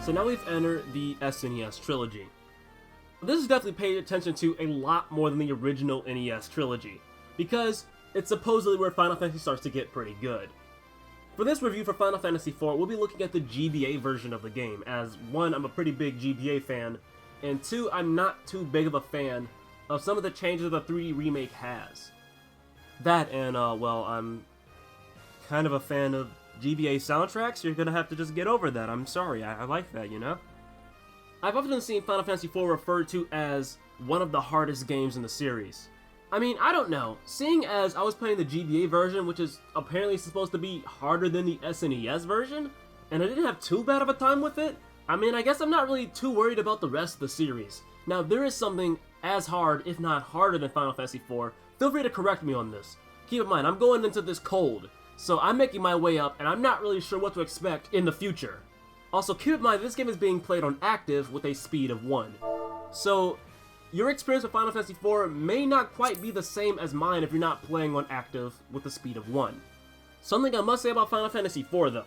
So now we've entered the SNES trilogy. This is definitely paid attention to a lot more than the original NES trilogy, because it's supposedly where Final Fantasy starts to get pretty good. For this review for Final Fantasy IV, we'll be looking at the GBA version of the game, as 1, I'm a pretty big GBA fan, and 2, I'm not too big of a fan of some of the changes the 3D remake has. That and, well, I'm kind of a fan of GBA soundtracks. You're gonna have to just get over that. I'm sorry, I like that, you know? I've often seen Final Fantasy IV referred to as one of the hardest games in the series. I mean, I don't know. Seeing as I was playing the GBA version, which is apparently supposed to be harder than the SNES version, and I didn't have too bad of a time with it, I mean, I guess I'm not really too worried about the rest of the series. Now, if there is something as hard, if not harder than Final Fantasy IV, feel free to correct me on this. Keep in mind, I'm going into this cold, so I'm making my way up, and I'm not really sure what to expect in the future. Also, keep in mind, this game is being played on active with a speed of 1. So, your experience with Final Fantasy IV may not quite be the same as mine if you're not playing on active with the speed of 1. Something I must say about Final Fantasy IV though.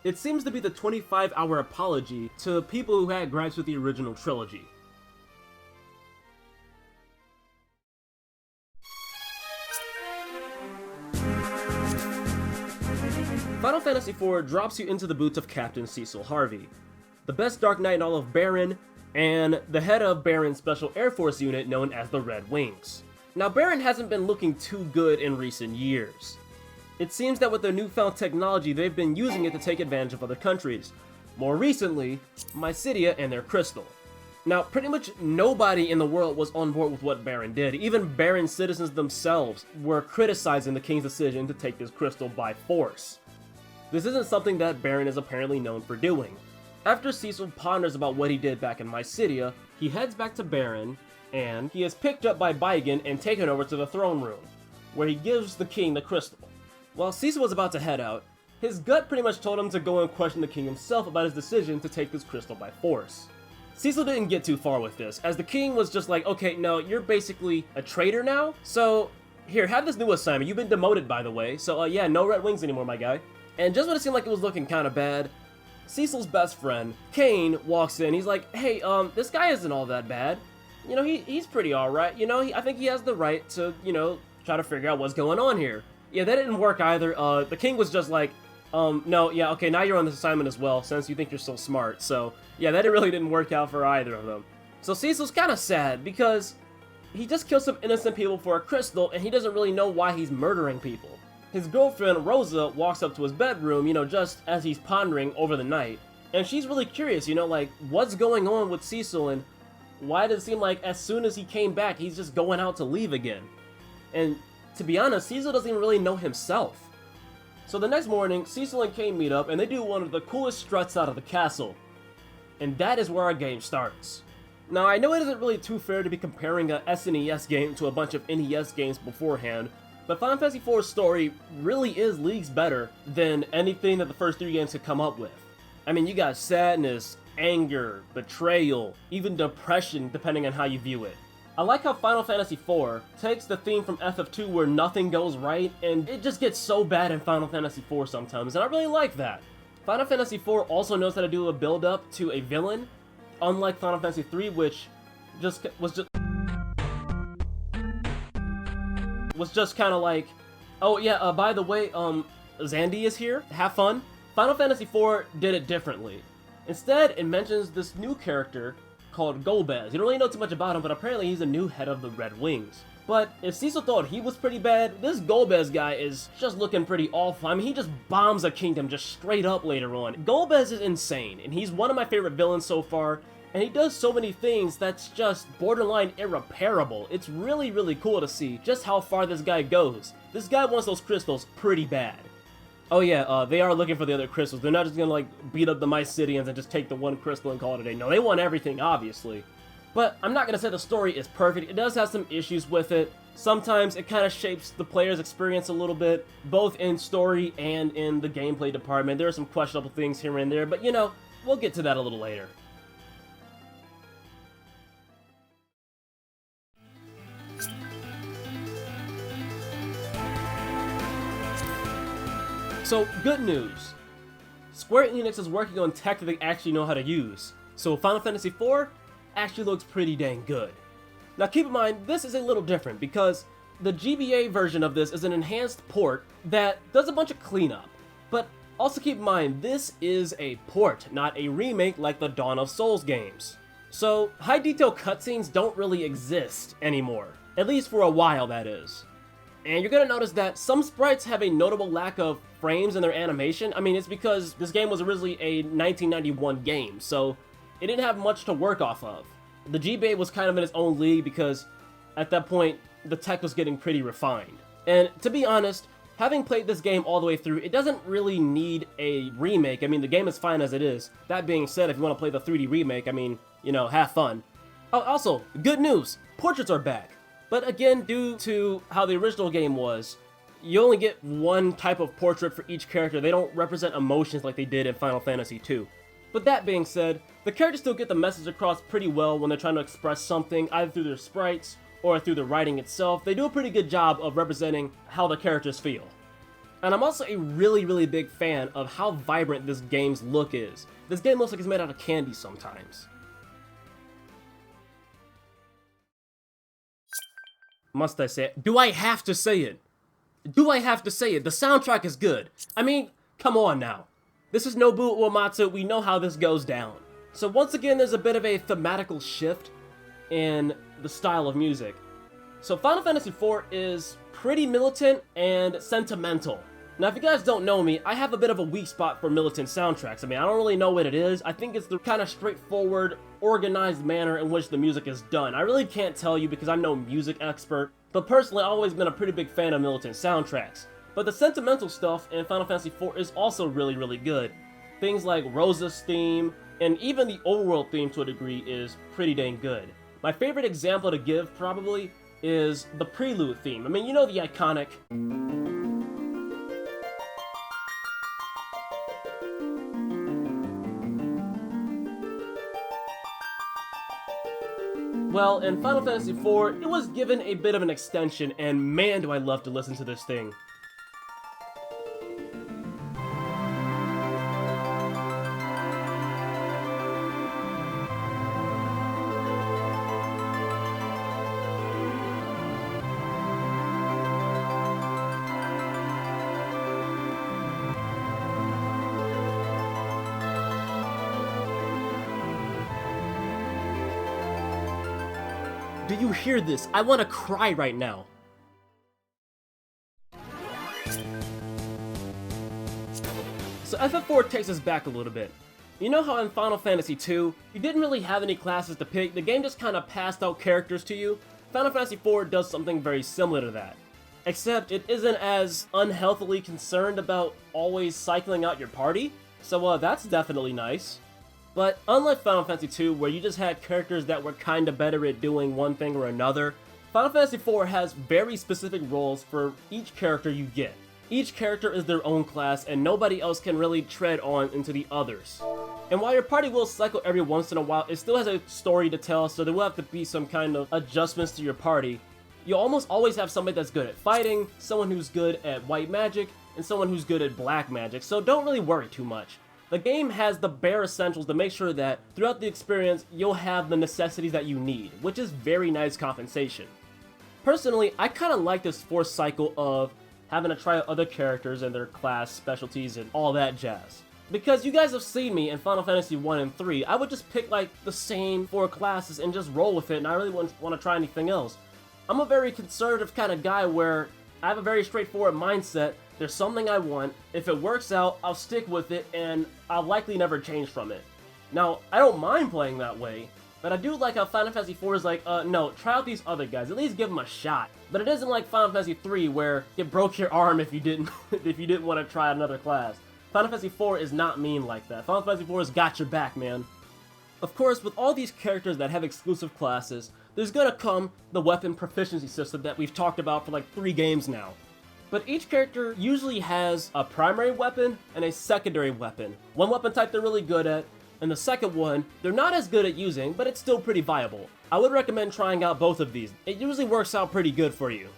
It seems to be the 25-hour apology to people who had gripes with the original trilogy. Final Fantasy IV drops you into the boots of Captain Cecil Harvey, the best Dark Knight in all of Baron, and the head of Baron's Special Air Force unit known as the Red Wings. Now, Baron hasn't been looking too good in recent years. It seems that with their newfound technology, they've been using it to take advantage of other countries. More recently, Mysidia and their crystal. Now, pretty much nobody in the world was on board with what Baron did. Even Baron's citizens themselves were criticizing the king's decision to take this crystal by force. This isn't something that Baron is apparently known for doing. After Cecil ponders about what he did back in Mysidia, he heads back to Baron, and he is picked up by Baigen and taken over to the throne room, where he gives the king the crystal. While Cecil was about to head out, his gut pretty much told him to go and question the king himself about his decision to take this crystal by force. Cecil didn't get too far with this, as the king was just like, okay, no, you're basically a traitor now, so here, have this new assignment. You've been demoted, by the way, so yeah, no Red Wings anymore, my guy. And just when it seemed like it was looking kind of bad, Cecil's best friend, Kane, walks in. He's like, hey, this guy isn't all that bad. You know, he's pretty alright. You know, I think he has the right to, you know, try to figure out what's going on here. Yeah, that didn't work either. The king was just like, no, yeah, okay, now you're on this assignment as well, since you think you're so smart. So, yeah, that really didn't work out for either of them. So Cecil's kind of sad, because he just killed some innocent people for a crystal, and he doesn't really know why he's murdering people. His girlfriend, Rosa, walks up to his bedroom, you know, just as he's pondering over the night. And she's really curious, you know, like, what's going on with Cecil, and why does it seem like as soon as he came back, he's just going out to leave again? And to be honest, Cecil doesn't even really know himself. So the next morning, Cecil and Kane meet up, and they do one of the coolest struts out of the castle. And that is where our game starts. Now, I know it isn't really too fair to be comparing a SNES game to a bunch of NES games beforehand, but Final Fantasy IV's story really is leagues better than anything that the first 3 games could come up with. I mean, you got sadness, anger, betrayal, even depression, depending on how you view it. I like how Final Fantasy IV takes the theme from FF2 where nothing goes right, and it just gets so bad in Final Fantasy IV sometimes, and I really like that. Final Fantasy IV also knows how to do a build-up to a villain, unlike Final Fantasy III, which was just kind of like, oh yeah, by the way, Xandy is here, have fun. Final Fantasy IV did it differently. Instead, it mentions this new character called Golbez. You don't really know too much about him, but apparently he's the new head of the Red Wings. But if Cecil thought he was pretty bad, this Golbez guy is just looking pretty awful. I mean, he just bombs a kingdom just straight up later on. Golbez is insane, and he's one of my favorite villains so far, and he does so many things that's just borderline irreparable. It's really, really cool to see just how far this guy goes. This guy wants those crystals pretty bad. Oh yeah, they are looking for the other crystals. They're not just gonna, like, beat up the Mysidians and just take the one crystal and call it a day. No, they want everything, obviously. But I'm not gonna say the story is perfect. It does have some issues with it. Sometimes it kind of shapes the player's experience a little bit, both in story and in the gameplay department. There are some questionable things here and there, but you know, we'll get to that a little later. So, good news. Square Enix is working on tech that they actually know how to use, so Final Fantasy IV actually looks pretty dang good. Now keep in mind, this is a little different because the GBA version of this is an enhanced port that does a bunch of cleanup, but also keep in mind, this is a port, not a remake like the Dawn of Souls games. So high detail cutscenes don't really exist anymore, at least for a while that is. And you're gonna notice that some sprites have a notable lack of frames in their animation. I mean, it's because this game was originally a 1991 game, so it didn't have much to work off of. The GBA was kind of in its own league because at that point, the tech was getting pretty refined. And to be honest, having played this game all the way through, it doesn't really need a remake. I mean, the game is fine as it is. That being said, if you want to play the 3D remake, I mean, you know, have fun. Oh, also, good news, portraits are back. But again, due to how the original game was, you only get one type of portrait for each character. They don't represent emotions like they did in Final Fantasy II. But that being said, the characters still get the message across pretty well when they're trying to express something, either through their sprites or through the writing itself. They do a pretty good job of representing how the characters feel. And I'm also a really big fan of how vibrant this game's look is. This game looks like it's made out of candy sometimes. Must I say it? Do I have to say it? Do I have to say it? The soundtrack is good. I mean, come on now. This is Nobuo Uematsu, we know how this goes down. So once again, there's a bit of a thematical shift in the style of music. So Final Fantasy IV is pretty militant and sentimental. Now if you guys don't know me, I have a bit of a weak spot for militant soundtracks. I mean, I don't really know what it is. I think it's the kind of straightforward, organized manner in which the music is done. I really can't tell you because I'm no music expert, but personally I've always been a pretty big fan of militant soundtracks. But the sentimental stuff in Final Fantasy IV is also really good. Things like Rosa's theme, and even the overworld theme to a degree is pretty dang good. My favorite example to give, probably, is the Prelude theme. I mean, you know the iconic... Well, in Final Fantasy IV, it was given a bit of an extension, and man do I love to listen to this thing. Do you hear this? I want to cry right now. So FF4 takes us back a little bit. You know how in Final Fantasy II, you didn't really have any classes to pick, the game just kind of passed out characters to you? Final Fantasy IV does something very similar to that. Except it isn't as unhealthily concerned about always cycling out your party, so that's definitely nice. But unlike Final Fantasy II, where you just had characters that were kinda better at doing one thing or another, Final Fantasy IV has very specific roles for each character you get. Each character is their own class, and nobody else can really tread on into the others. And while your party will cycle every once in a while, it still has a story to tell, so there will have to be some kind of adjustments to your party. You'll almost always have somebody that's good at fighting, someone who's good at white magic, and someone who's good at black magic, so don't really worry too much. The game has the bare essentials to make sure that throughout the experience, you'll have the necessities that you need, which is very nice compensation. Personally, I kinda like this forced cycle of having to try out other characters and their class, specialties, and all that jazz. Because you guys have seen me in Final Fantasy 1 and 3, I would just pick like the same 4 classes and just roll with it, and I really wouldn't want to try anything else. I'm a very conservative kind of guy where I have a very straightforward mindset. There's something I want, if it works out, I'll stick with it, and I'll likely never change from it. Now, I don't mind playing that way, but I do like how Final Fantasy IV is like, no, try out these other guys, at least give them a shot. But it isn't like Final Fantasy III where it broke your arm if you didn't want to try another class. Final Fantasy IV is not mean like that. Final Fantasy IV has got your back, man. Of course, with all these characters that have exclusive classes, there's gonna come the weapon proficiency system that we've talked about for like 3 games now. But each character usually has a primary weapon and a secondary weapon. One weapon type they're really good at, and the second one, they're not as good at using, but it's still pretty viable. I would recommend trying out both of these. It usually works out pretty good for you.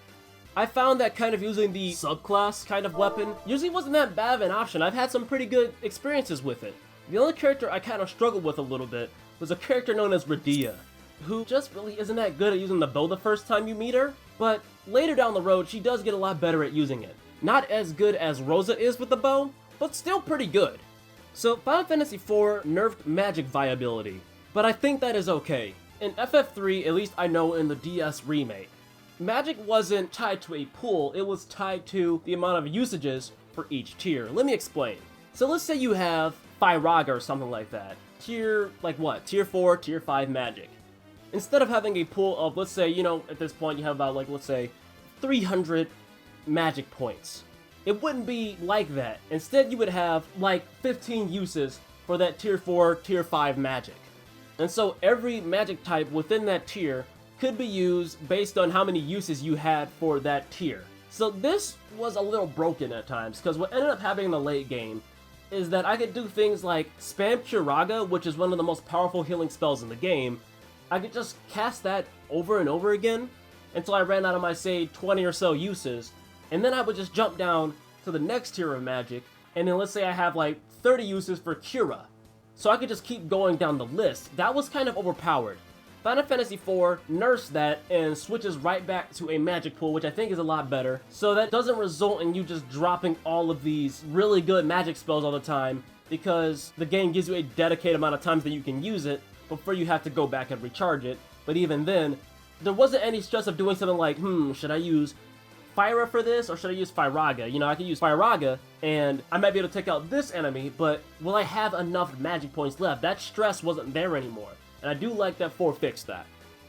I found that kind of using the subclass kind of weapon usually wasn't that bad of an option. I've had some pretty good experiences with it. The only character I kind of struggled with a little bit was a character known as Radia, who just really isn't that good at using the bow the first time you meet her, but later down the road she does get a lot better at using it. Not as good as Rosa is with the bow, but still pretty good. So Final Fantasy IV nerfed magic viability, but I think that is okay. In FF3, at least I know in the DS remake, magic wasn't tied to a pool, it was tied to the amount of usages for each tier. Let me explain. So let's say you have Firaga or something like that. Tier, like what? Tier 4, Tier 5 magic. Instead of having a pool of, let's say, you know, at this point you have about, like, let's say, 300 magic points. It wouldn't be like that. Instead, you would have, like, 15 uses for that Tier 4, Tier 5 magic. And so every magic type within that tier could be used based on how many uses you had for that tier. So this was a little broken at times, because what ended up happening in the late game is that I could do things like spam Curaga, which is one of the most powerful healing spells in the game. I could just cast that over and over again until I ran out of my, say, 20 or so uses, and then I would just jump down to the next tier of magic, and then let's say I have like 30 uses for Cura. So I could just keep going down the list. That was kind of overpowered. Final Fantasy IV nerfs that and switches right back to a magic pool, which I think is a lot better. So that doesn't result in you just dropping all of these really good magic spells all the time, because the game gives you a dedicated amount of times that you can use it before you have to go back and recharge it. But even then, there wasn't any stress of doing something like, should I use Fyra for this, or should I use Firaga? You know, I could use Firaga, and I might be able to take out this enemy, but will I have enough magic points left? That stress wasn't there anymore, and I do like that 4 fixed that.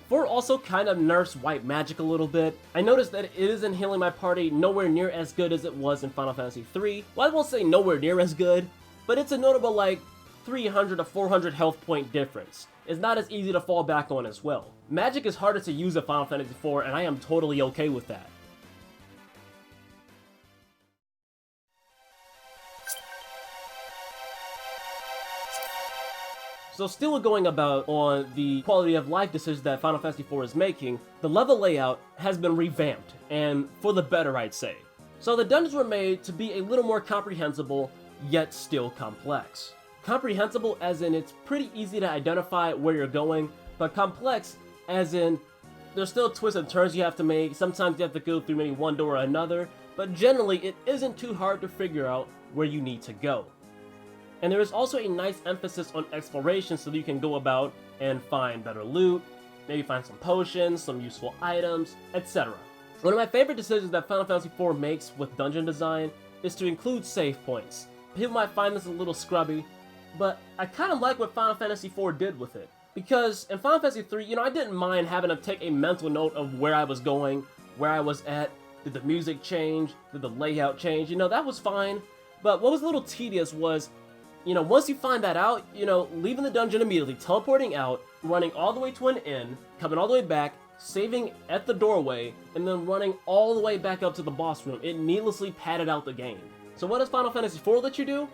4 also kind of nerfs white magic a little bit. I noticed that it isn't healing my party nowhere near as good as it was in Final Fantasy III. Well, I won't say nowhere near as good, but it's a notable, like, 300 to 400 health point difference. It's not as easy to fall back on as well. Magic is harder to use in Final Fantasy IV, and I am totally okay with that. So still going about on the quality of life decisions that Final Fantasy IV is making, the level layout has been revamped, and for the better, I'd say. So the dungeons were made to be a little more comprehensible, yet still complex. Comprehensible as in it's pretty easy to identify where you're going, but complex as in there's still twists and turns you have to make. Sometimes you have to go through maybe one door or another, but generally it isn't too hard to figure out where you need to go. And there is also a nice emphasis on exploration so that you can go about and find better loot, maybe find some potions, some useful items, etc. One of my favorite decisions that Final Fantasy IV makes with dungeon design is to include save points. People might find this a little scrubby, but I kind of like what Final Fantasy IV did with it. Because in Final Fantasy III, you know, I didn't mind having to take a mental note of where I was going, where I was at, did the music change, did the layout change, you know, that was fine. But what was a little tedious was, you know, once you find that out, you know, leaving the dungeon immediately, teleporting out, running all the way to an inn, coming all the way back, saving at the doorway, and then running all the way back up to the boss room. It needlessly padded out the game. So what does Final Fantasy IV let you do?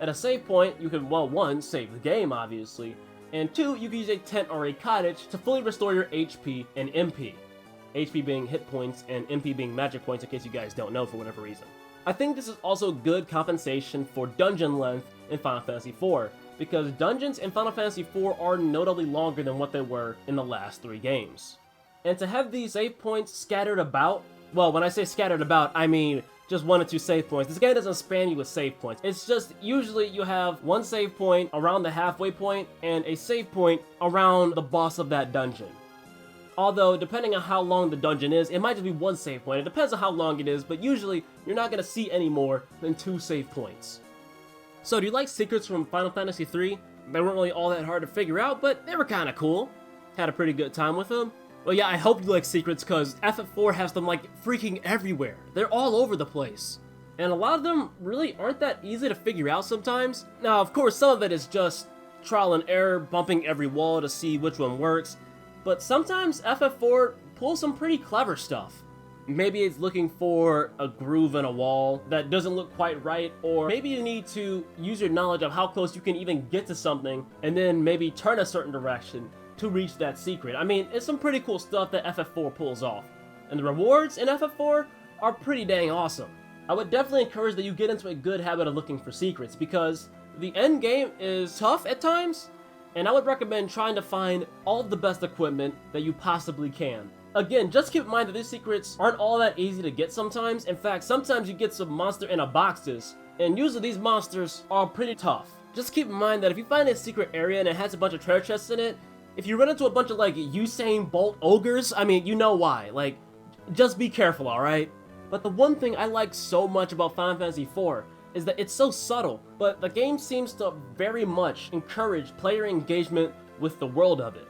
At a save point, you can, well, 1, save the game, obviously, and 2, you can use a tent or a cottage to fully restore your HP and MP. HP being hit points and MP being magic points, in case you guys don't know for whatever reason. I think this is also good compensation for dungeon length in Final Fantasy IV, because dungeons in Final Fantasy IV are notably longer than what they were in the last 3 games. And to have these save points scattered about, well, when I say scattered about, I mean just 1 or 2 save points. This game doesn't span you with save points. It's just usually you have 1 save point around the halfway point and a save point around the boss of that dungeon. Although, depending on how long the dungeon is, it might just be 1 save point. It depends on how long it is, but usually you're not going to see any more than 2 save points. So do you like secrets from Final Fantasy III? They weren't really all that hard to figure out, but they were kind of cool. Had a pretty good time with them. Well, yeah, I hope you like secrets, because FF4 has them, like, freaking everywhere. They're all over the place. And a lot of them really aren't that easy to figure out sometimes. Now, of course, some of it is just trial and error, bumping every wall to see which one works. But sometimes FF4 pulls some pretty clever stuff. Maybe it's looking for a groove in a wall that doesn't look quite right, or maybe you need to use your knowledge of how close you can even get to something, and then maybe turn a certain direction to reach that secret. I mean, it's some pretty cool stuff that FF4 pulls off. and the rewards in FF4 are pretty dang awesome. I would definitely encourage that you get into a good habit of looking for secrets, because the end game is tough at times, and I would recommend trying to find all of the best equipment that you possibly can. Again, just keep in mind that these secrets aren't all that easy to get sometimes. In fact, sometimes you get some monster in a boxes, and usually these monsters are pretty tough. Just keep in mind that if you find a secret area and it has a bunch of treasure chests in it, if you run into a bunch of like Usain Bolt ogres, I mean, you know why. Like, just be careful, alright? But the one thing I like so much about Final Fantasy IV is that it's so subtle, but the game seems to very much encourage player engagement with the world of it.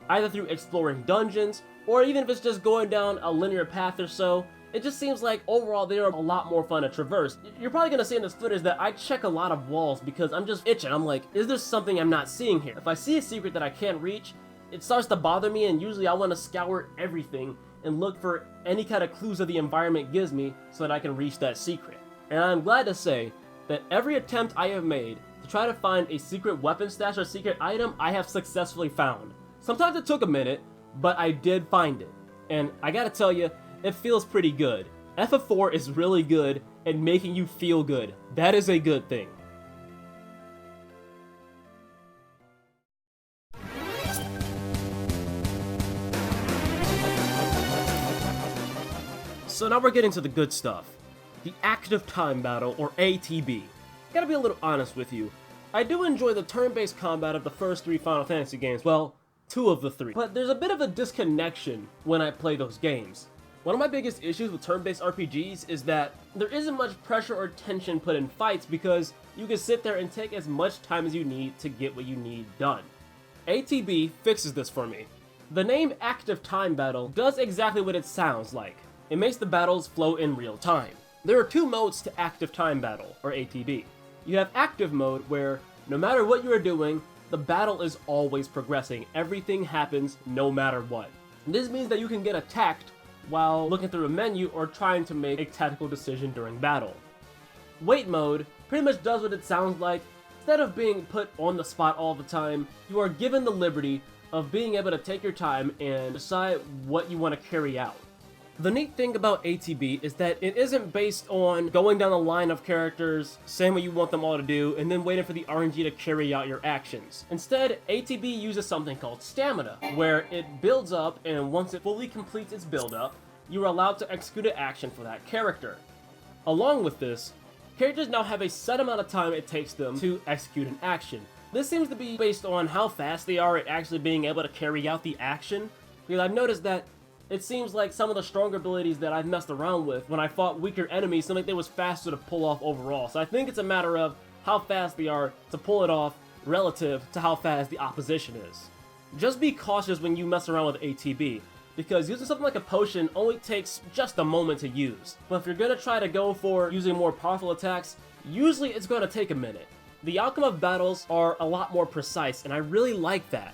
Either through exploring dungeons, or even if it's just going down a linear path or so, it just seems like overall they are a lot more fun to traverse. You're probably going to see in this footage that I check a lot of walls because I'm just itching. I'm like, is there something I'm not seeing here? If I see a secret that I can't reach, it starts to bother me, and usually I want to scour everything and look for any kind of clues that the environment gives me so that I can reach that secret. And I'm glad to say that every attempt I have made to try to find a secret weapon stash or secret item, I have successfully found. Sometimes it took a minute, but I did find it. And I gotta tell you, it feels pretty good. FF4 is really good at making you feel good. That is a good thing. So now we're getting to the good stuff. The Active Time Battle, or ATB. Gotta be a little honest with you. I do enjoy the turn-based combat of the first 3 Final Fantasy games, well, 2 of the 3. But there's a bit of a disconnection when I play those games. One of my biggest issues with turn-based RPGs is that there isn't much pressure or tension put in fights because you can sit there and take as much time as you need to get what you need done. ATB fixes this for me. The name Active Time Battle does exactly what it sounds like. It makes the battles flow in real time. There are 2 modes to Active Time Battle, or ATB. You have Active Mode, where no matter what you are doing, the battle is always progressing. Everything happens no matter what. This means that you can get attacked while looking through a menu or trying to make a tactical decision during battle. Wait Mode pretty much does what it sounds like. Instead of being put on the spot all the time, you are given the liberty of being able to take your time and decide what you want to carry out. The neat thing about ATB is that it isn't based on going down the line of characters, saying what you want them all to do, and then waiting for the RNG to carry out your actions. Instead, ATB uses something called stamina, where it builds up, and once it fully completes its build-up, you are allowed to execute an action for that character. Along with this, characters now have a set amount of time it takes them to execute an action. This seems to be based on how fast they are at actually being able to carry out the action, because I've noticed that it seems like some of the stronger abilities that I've messed around with when I fought weaker enemies seemed like they was faster to pull off overall. So I think it's a matter of how fast they are to pull it off relative to how fast the opposition is. Just be cautious when you mess around with ATB, because using something like a potion only takes just a moment to use. But if you're going to try to go for using more powerful attacks, usually it's going to take a minute. The outcome of battles are a lot more precise, and I really like that.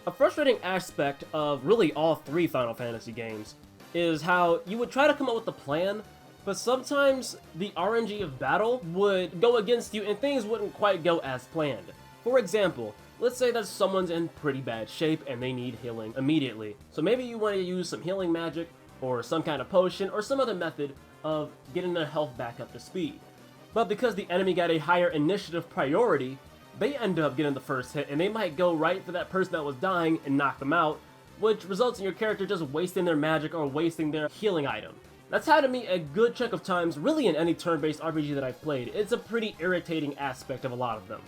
A frustrating aspect of really all 3 Final Fantasy games is how you would try to come up with a plan, but sometimes the RNG of battle would go against you and things wouldn't quite go as planned. For example, let's say that someone's in pretty bad shape and they need healing immediately. So maybe you want to use some healing magic or some kind of potion or some other method of getting their health back up to speed. But because the enemy got a higher initiative priority, they end up getting the first hit, and they might go right for that person that was dying and knock them out, which results in your character just wasting their magic or wasting their healing item. That's happened to me a good chunk of times, really in any turn-based RPG that I've played. It's a pretty irritating aspect of a lot of them.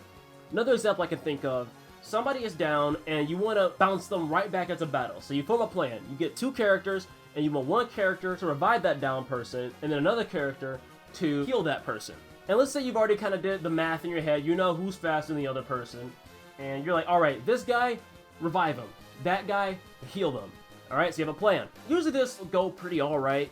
Another example I can think of, somebody is down and you want to bounce them right back into battle. So you form a plan. You get 2 characters, and you want one character to revive that down person, and then another character to heal that person. And let's say you've already kind of did the math in your head, you know who's faster than the other person, and you're like, alright, this guy, revive him. That guy, heal them. Alright, so you have a plan. Usually this will go pretty alright.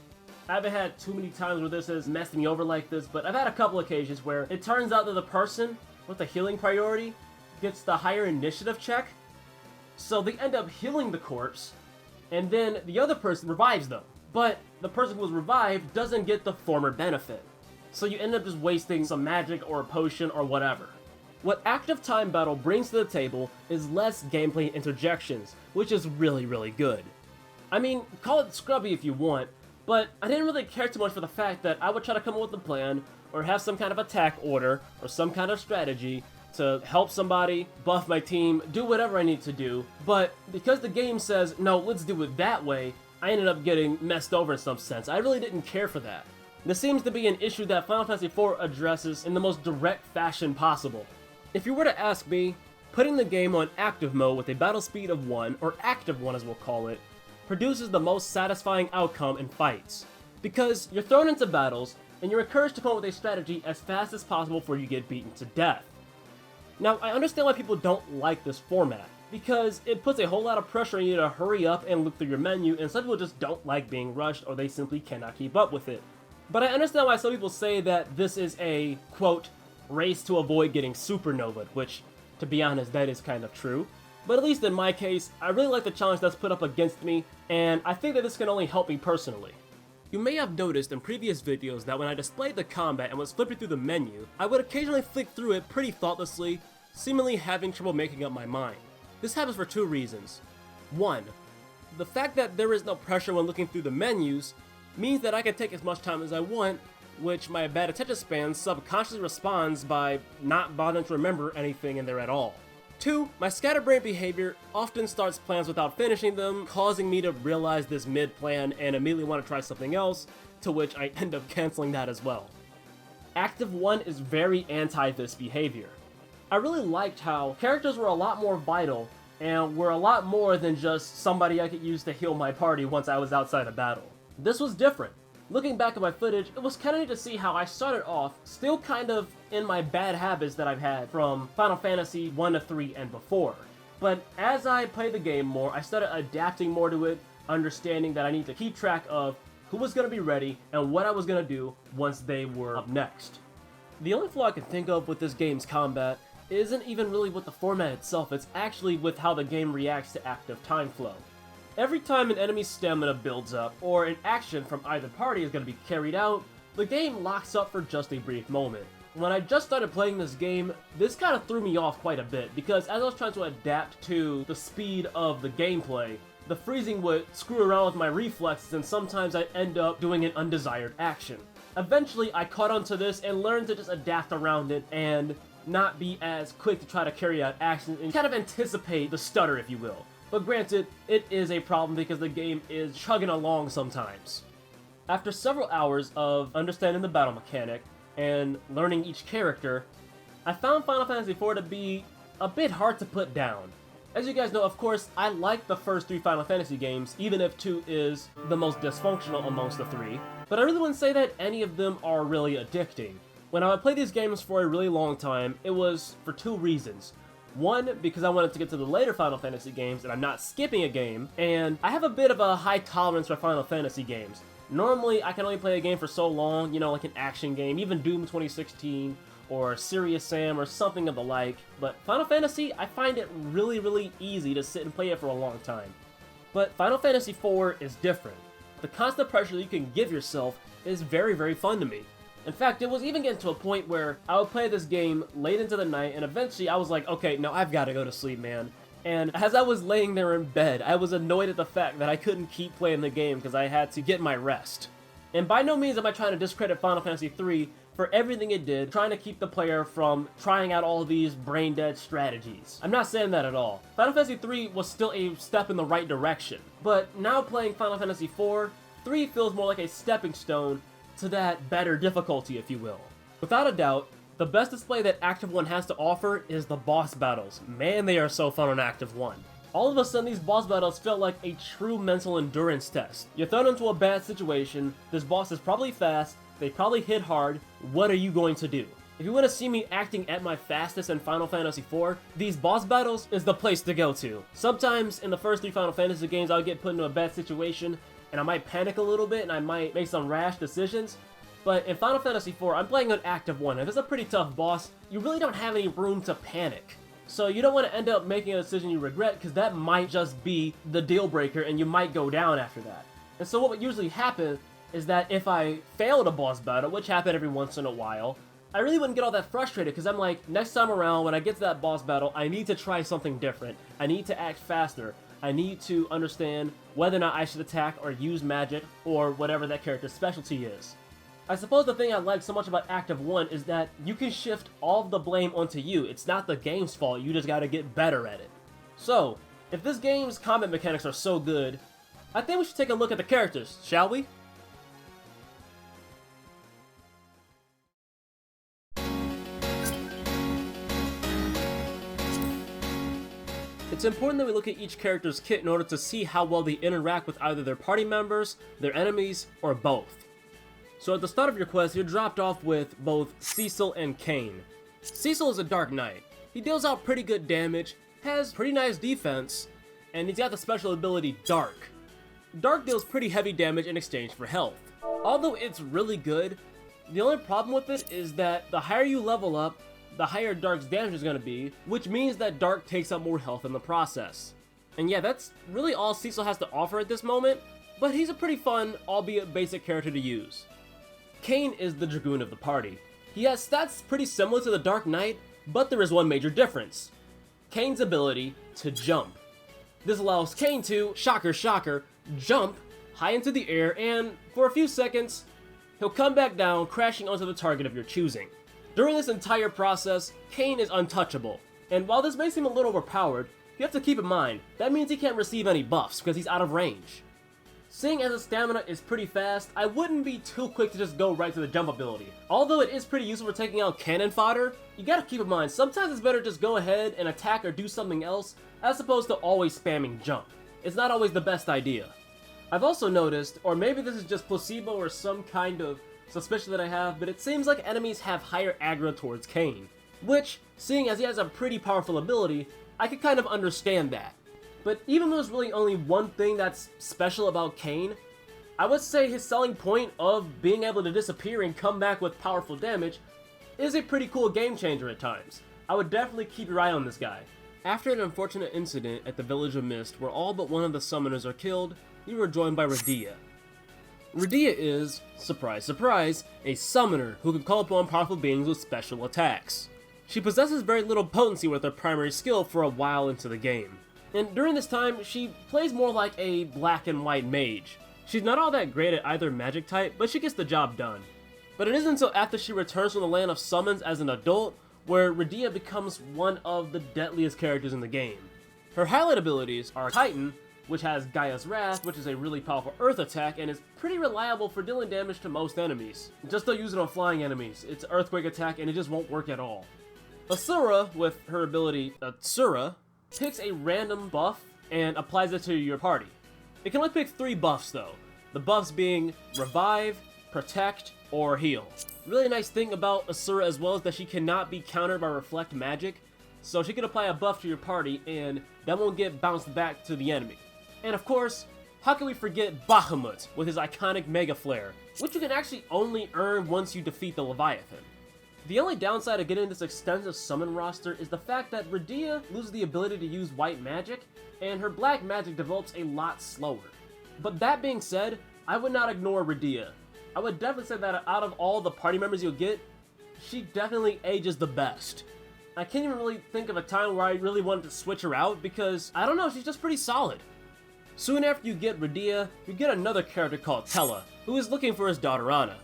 I haven't had too many times where this has messed me over like this, but I've had a couple occasions where it turns out that the person with the healing priority gets the higher initiative check, so they end up healing the corpse, and then the other person revives them. But the person who was revived doesn't get the former benefit. So you end up just wasting some magic or a potion or whatever. What Active Time Battle brings to the table is less gameplay interjections, which is really, really good. I mean, call it scrubby if you want, But I didn't really care too much for the fact that I would try to come up with a plan, or have some kind of attack order, or some kind of strategy to help somebody, buff my team, do whatever I need to do. But because the game says, no, let's do it that way, I ended up getting messed over in some sense. I really didn't care for that. This seems to be an issue that Final Fantasy IV addresses in the most direct fashion possible. If you were to ask me, putting the game on active mode with a battle speed of 1, or active 1 as we'll call it, produces the most satisfying outcome in fights. Because you're thrown into battles, and you're encouraged to come up with a strategy as fast as possible before you get beaten to death. Now, I understand why people don't like this format, because it puts a whole lot of pressure on you to hurry up and look through your menu, and some people just don't like being rushed, or they simply cannot keep up with it. But I understand why some people say that this is a, quote, race to avoid getting supernovaed, which, to be honest, that is kind of true. But at least in my case, I really like the challenge that's put up against me, and I think that this can only help me personally. You may have noticed in previous videos that when I displayed the combat and was flipping through the menu, I would occasionally flick through it pretty thoughtlessly, seemingly having trouble making up my mind. This happens for two reasons. One, the fact that there is no pressure when looking through the menus means that I can take as much time as I want, which my bad attention span subconsciously responds by not bothering to remember anything in there at all. Two, my scatterbrain behavior often starts plans without finishing them, causing me to realize this mid-plan and immediately want to try something else, to which I end up canceling that as well. Active 1 is very anti this behavior. I really liked how characters were a lot more vital and were a lot more than just somebody I could use to heal my party once I was outside of battle. This was different. Looking back at my footage, it was kind of neat to see how I started off still kind of in my bad habits that I've had from Final Fantasy 1 to 3 and before. But as I played the game more, I started adapting more to it, understanding that I need to keep track of who was going to be ready and what I was going to do once they were up next. The only flaw I can think of with this game's combat isn't even really with the format itself, it's actually with how the game reacts to active time flow. Every time an enemy's stamina builds up, or an action from either party is going to be carried out, the game locks up for just a brief moment. When I just started playing this game, this kind of threw me off quite a bit, because as I was trying to adapt to the speed of the gameplay, the freezing would screw around with my reflexes and sometimes I'd end up doing an undesired action. Eventually, I caught on to this and learned to just adapt around it and not be as quick to try to carry out actions and kind of anticipate the stutter, if you will. But granted, it is a problem because the game is chugging along sometimes. After several hours of understanding the battle mechanic and learning each character, I found Final Fantasy IV to be a bit hard to put down. As you guys know, of course, I like the first three Final Fantasy games, even if 2 is the most dysfunctional amongst the three, but I really wouldn't say that any of them are really addicting. When I would play these games for a really long time, it was for two reasons. One, because I wanted to get to the later Final Fantasy games and I'm not skipping a game, and I have a bit of a high tolerance for Final Fantasy games. Normally, I can only play a game for so long, you know, like an action game, even Doom 2016, or Serious Sam, or something of the like, but Final Fantasy, I find it really easy to sit and play it for a long time. But Final Fantasy IV is different. The constant pressure that you can give yourself is very fun to me. In fact, it was even getting to a point where I would play this game late into the night, and eventually I was like, okay, no, I've got to go to sleep, man. And as I was laying there in bed, I was annoyed at the fact that I couldn't keep playing the game because I had to get my rest. And by no means am I trying to discredit Final Fantasy III for everything it did, trying to keep the player from trying out all these brain-dead strategies. I'm not saying that at all. Final Fantasy III was still a step in the right direction. But now playing Final Fantasy IV, 3 feels more like a stepping stone to that better difficulty, if you will. Without a doubt, the best display that Active 1 has to offer is the boss battles. Man, they are so fun on Active 1. All of a sudden, these boss battles felt like a true mental endurance test. You're thrown into a bad situation, this boss is probably fast, they probably hit hard, what are you going to do? If you want to see me acting at my fastest in Final Fantasy IV, these boss battles is the place to go to. Sometimes in the first 3 Final Fantasy games, I'll get put into a bad situation, and I might panic a little bit and I might make some rash decisions. But in Final Fantasy IV, I'm playing on Active 1. If it's a pretty tough boss, you really don't have any room to panic. So you don't want to end up making a decision you regret, because that might just be the deal breaker and you might go down after that. And so what would usually happen is that if I failed a boss battle, which happened every once in a while, I really wouldn't get all that frustrated, because I'm like, next time around when I get to that boss battle, I need to try something different. I need to act faster. I need to understand whether or not I should attack or use magic or whatever that character's specialty is. I suppose the thing I like so much about Active 1 is that you can shift all of the blame onto you. It's not the game's fault, you just gotta get better at it. So, if this game's combat mechanics are so good, I think we should take a look at the characters, shall we? It's important that we look at each character's kit in order to see how well they interact with either their party members, their enemies, or both. So at the start of your quest, you're dropped off with both Cecil and Kane. Cecil is a Dark Knight. He deals out pretty good damage, has pretty nice defense, and he's got the special ability Dark. Dark deals pretty heavy damage in exchange for health. Although it's really good, the only problem with it is that the higher you level up, the higher Dark's damage is going to be, which means that Dark takes up more health in the process. And yeah, that's really all Cecil has to offer at this moment, but he's a pretty fun, albeit basic character to use. Kane is the Dragoon of the party. He has stats pretty similar to the Dark Knight, but there is one major difference. Kane's ability to jump. This allows Kane to, shocker shocker, jump high into the air, and for a few seconds, he'll come back down, crashing onto the target of your choosing. During this entire process, Kane is untouchable, and while this may seem a little overpowered, you have to keep in mind, that means he can't receive any buffs because he's out of range. Seeing as his stamina is pretty fast, I wouldn't be too quick to just go right to the jump ability. Although it is pretty useful for taking out cannon fodder, you gotta keep in mind, sometimes it's better just go ahead and attack or do something else, as opposed to always spamming jump. It's not always the best idea. I've also noticed, or maybe this is just placebo or some kind of suspicion that I have, but it seems like enemies have higher aggro towards Kane. Which, seeing as he has a pretty powerful ability, I could kind of understand that. But even though there's really only one thing that's special about Kane, I would say his selling point of being able to disappear and come back with powerful damage is a pretty cool game changer at times. I would definitely keep your eye on this guy. After an unfortunate incident at the Village of Mist where all but one of the summoners are killed, you are joined by Radia. Radia is, surprise surprise, a summoner who can call upon powerful beings with special attacks. She possesses very little potency with her primary skill for a while into the game, and during this time she plays more like a black and white mage. She's not all that great at either magic type, but she gets the job done. But it isn't until after she returns from the Land of Summons as an adult where Radia becomes one of the deadliest characters in the game. Her highlight abilities are Titan, which has Gaia's Wrath, which is a really powerful earth attack and is pretty reliable for dealing damage to most enemies. Just don't use it on flying enemies, it's an earthquake attack and it just won't work at all. Asura, with her ability Atsura, picks a random buff and applies it to your party. It can only pick 3 buffs though, the buffs being Revive, Protect, or Heal. Really nice thing about Asura as well is that she cannot be countered by Reflect magic, so she can apply a buff to your party and that won't get bounced back to the enemy. And of course, how can we forget Bahamut with his iconic Mega Flare, which you can actually only earn once you defeat the Leviathan. The only downside of getting this extensive summon roster is the fact that Radia loses the ability to use white magic, and her black magic develops a lot slower. But that being said, I would not ignore Radia. I would definitely say that out of all the party members you'll get, she definitely ages the best. I can't even really think of a time where I really wanted to switch her out because, I don't know, she's just pretty solid. Soon after you get Radia, you get another character called Tella, who is looking for his daughter Anna.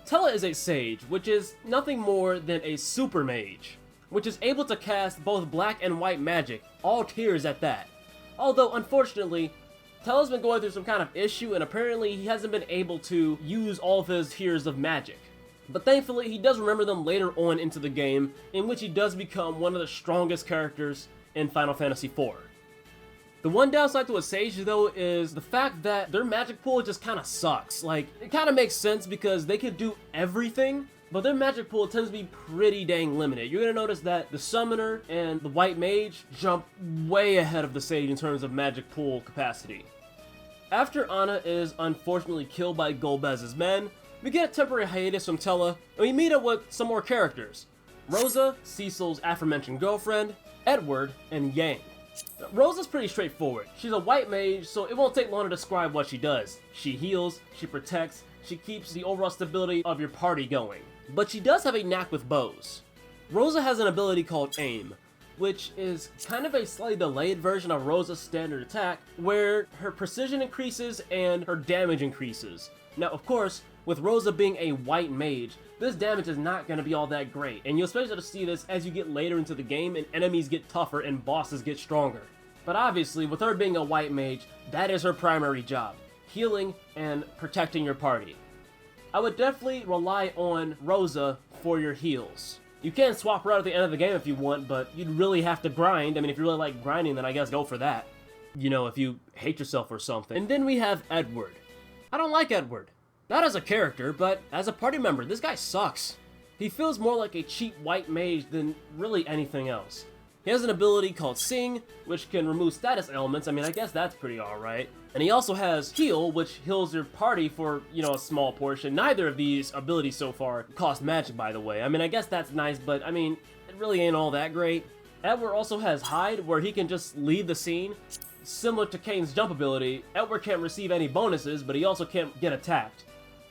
Tella is a sage, which is nothing more than a super mage, which is able to cast both black and white magic, all tiers at that. Although, unfortunately, Tella's been going through some kind of issue and apparently he hasn't been able to use all of his tiers of magic. But thankfully, he does remember them later on into the game, in which he does become one of the strongest characters in Final Fantasy IV. The one downside to a Sage though is the fact that their magic pool just kinda sucks. Like, it kinda makes sense because they can do everything, but their magic pool tends to be pretty dang limited. You're gonna notice that the Summoner and the White Mage jump way ahead of the Sage in terms of magic pool capacity. After Anna is unfortunately killed by Golbez's men, we get a temporary hiatus from Tella, and we meet up with some more characters. Rosa, Cecil's aforementioned girlfriend, Edward, and Yang. Rosa's pretty straightforward. She's a white mage, so it won't take long to describe what she does. She heals, she protects, she keeps the overall stability of your party going. But she does have a knack with bows. Rosa has an ability called Aim. which is kind of a slightly delayed version of Rosa's standard attack, where her precision increases and her damage increases. Now, of course, with Rosa being a white mage, this damage is not going to be all that great, and you'll especially see this as you get later into the game and enemies get tougher and bosses get stronger. But obviously, with her being a white mage, that is her primary job, healing and protecting your party. I would definitely rely on Rosa for your heals. You can swap her out at the end of the game if you want, but you'd really have to grind. I mean, if you really like grinding, then I guess go for that. You know, if you hate yourself or something. And then we have Edward. I don't like Edward. Not as a character, but as a party member, this guy sucks. He feels more like a cheap white mage than really anything else. He has an ability called Sing, which can remove status ailments. I mean, I guess that's pretty alright. And he also has Heal, which heals your party for, you know, a small portion. Neither of these abilities so far cost magic, by the way. I mean, I guess that's nice, but I mean, it really ain't all that great. Edward also has Hide, where he can just leave the scene. Similar to Kane's jump ability, Edward can't receive any bonuses, but he also can't get attacked.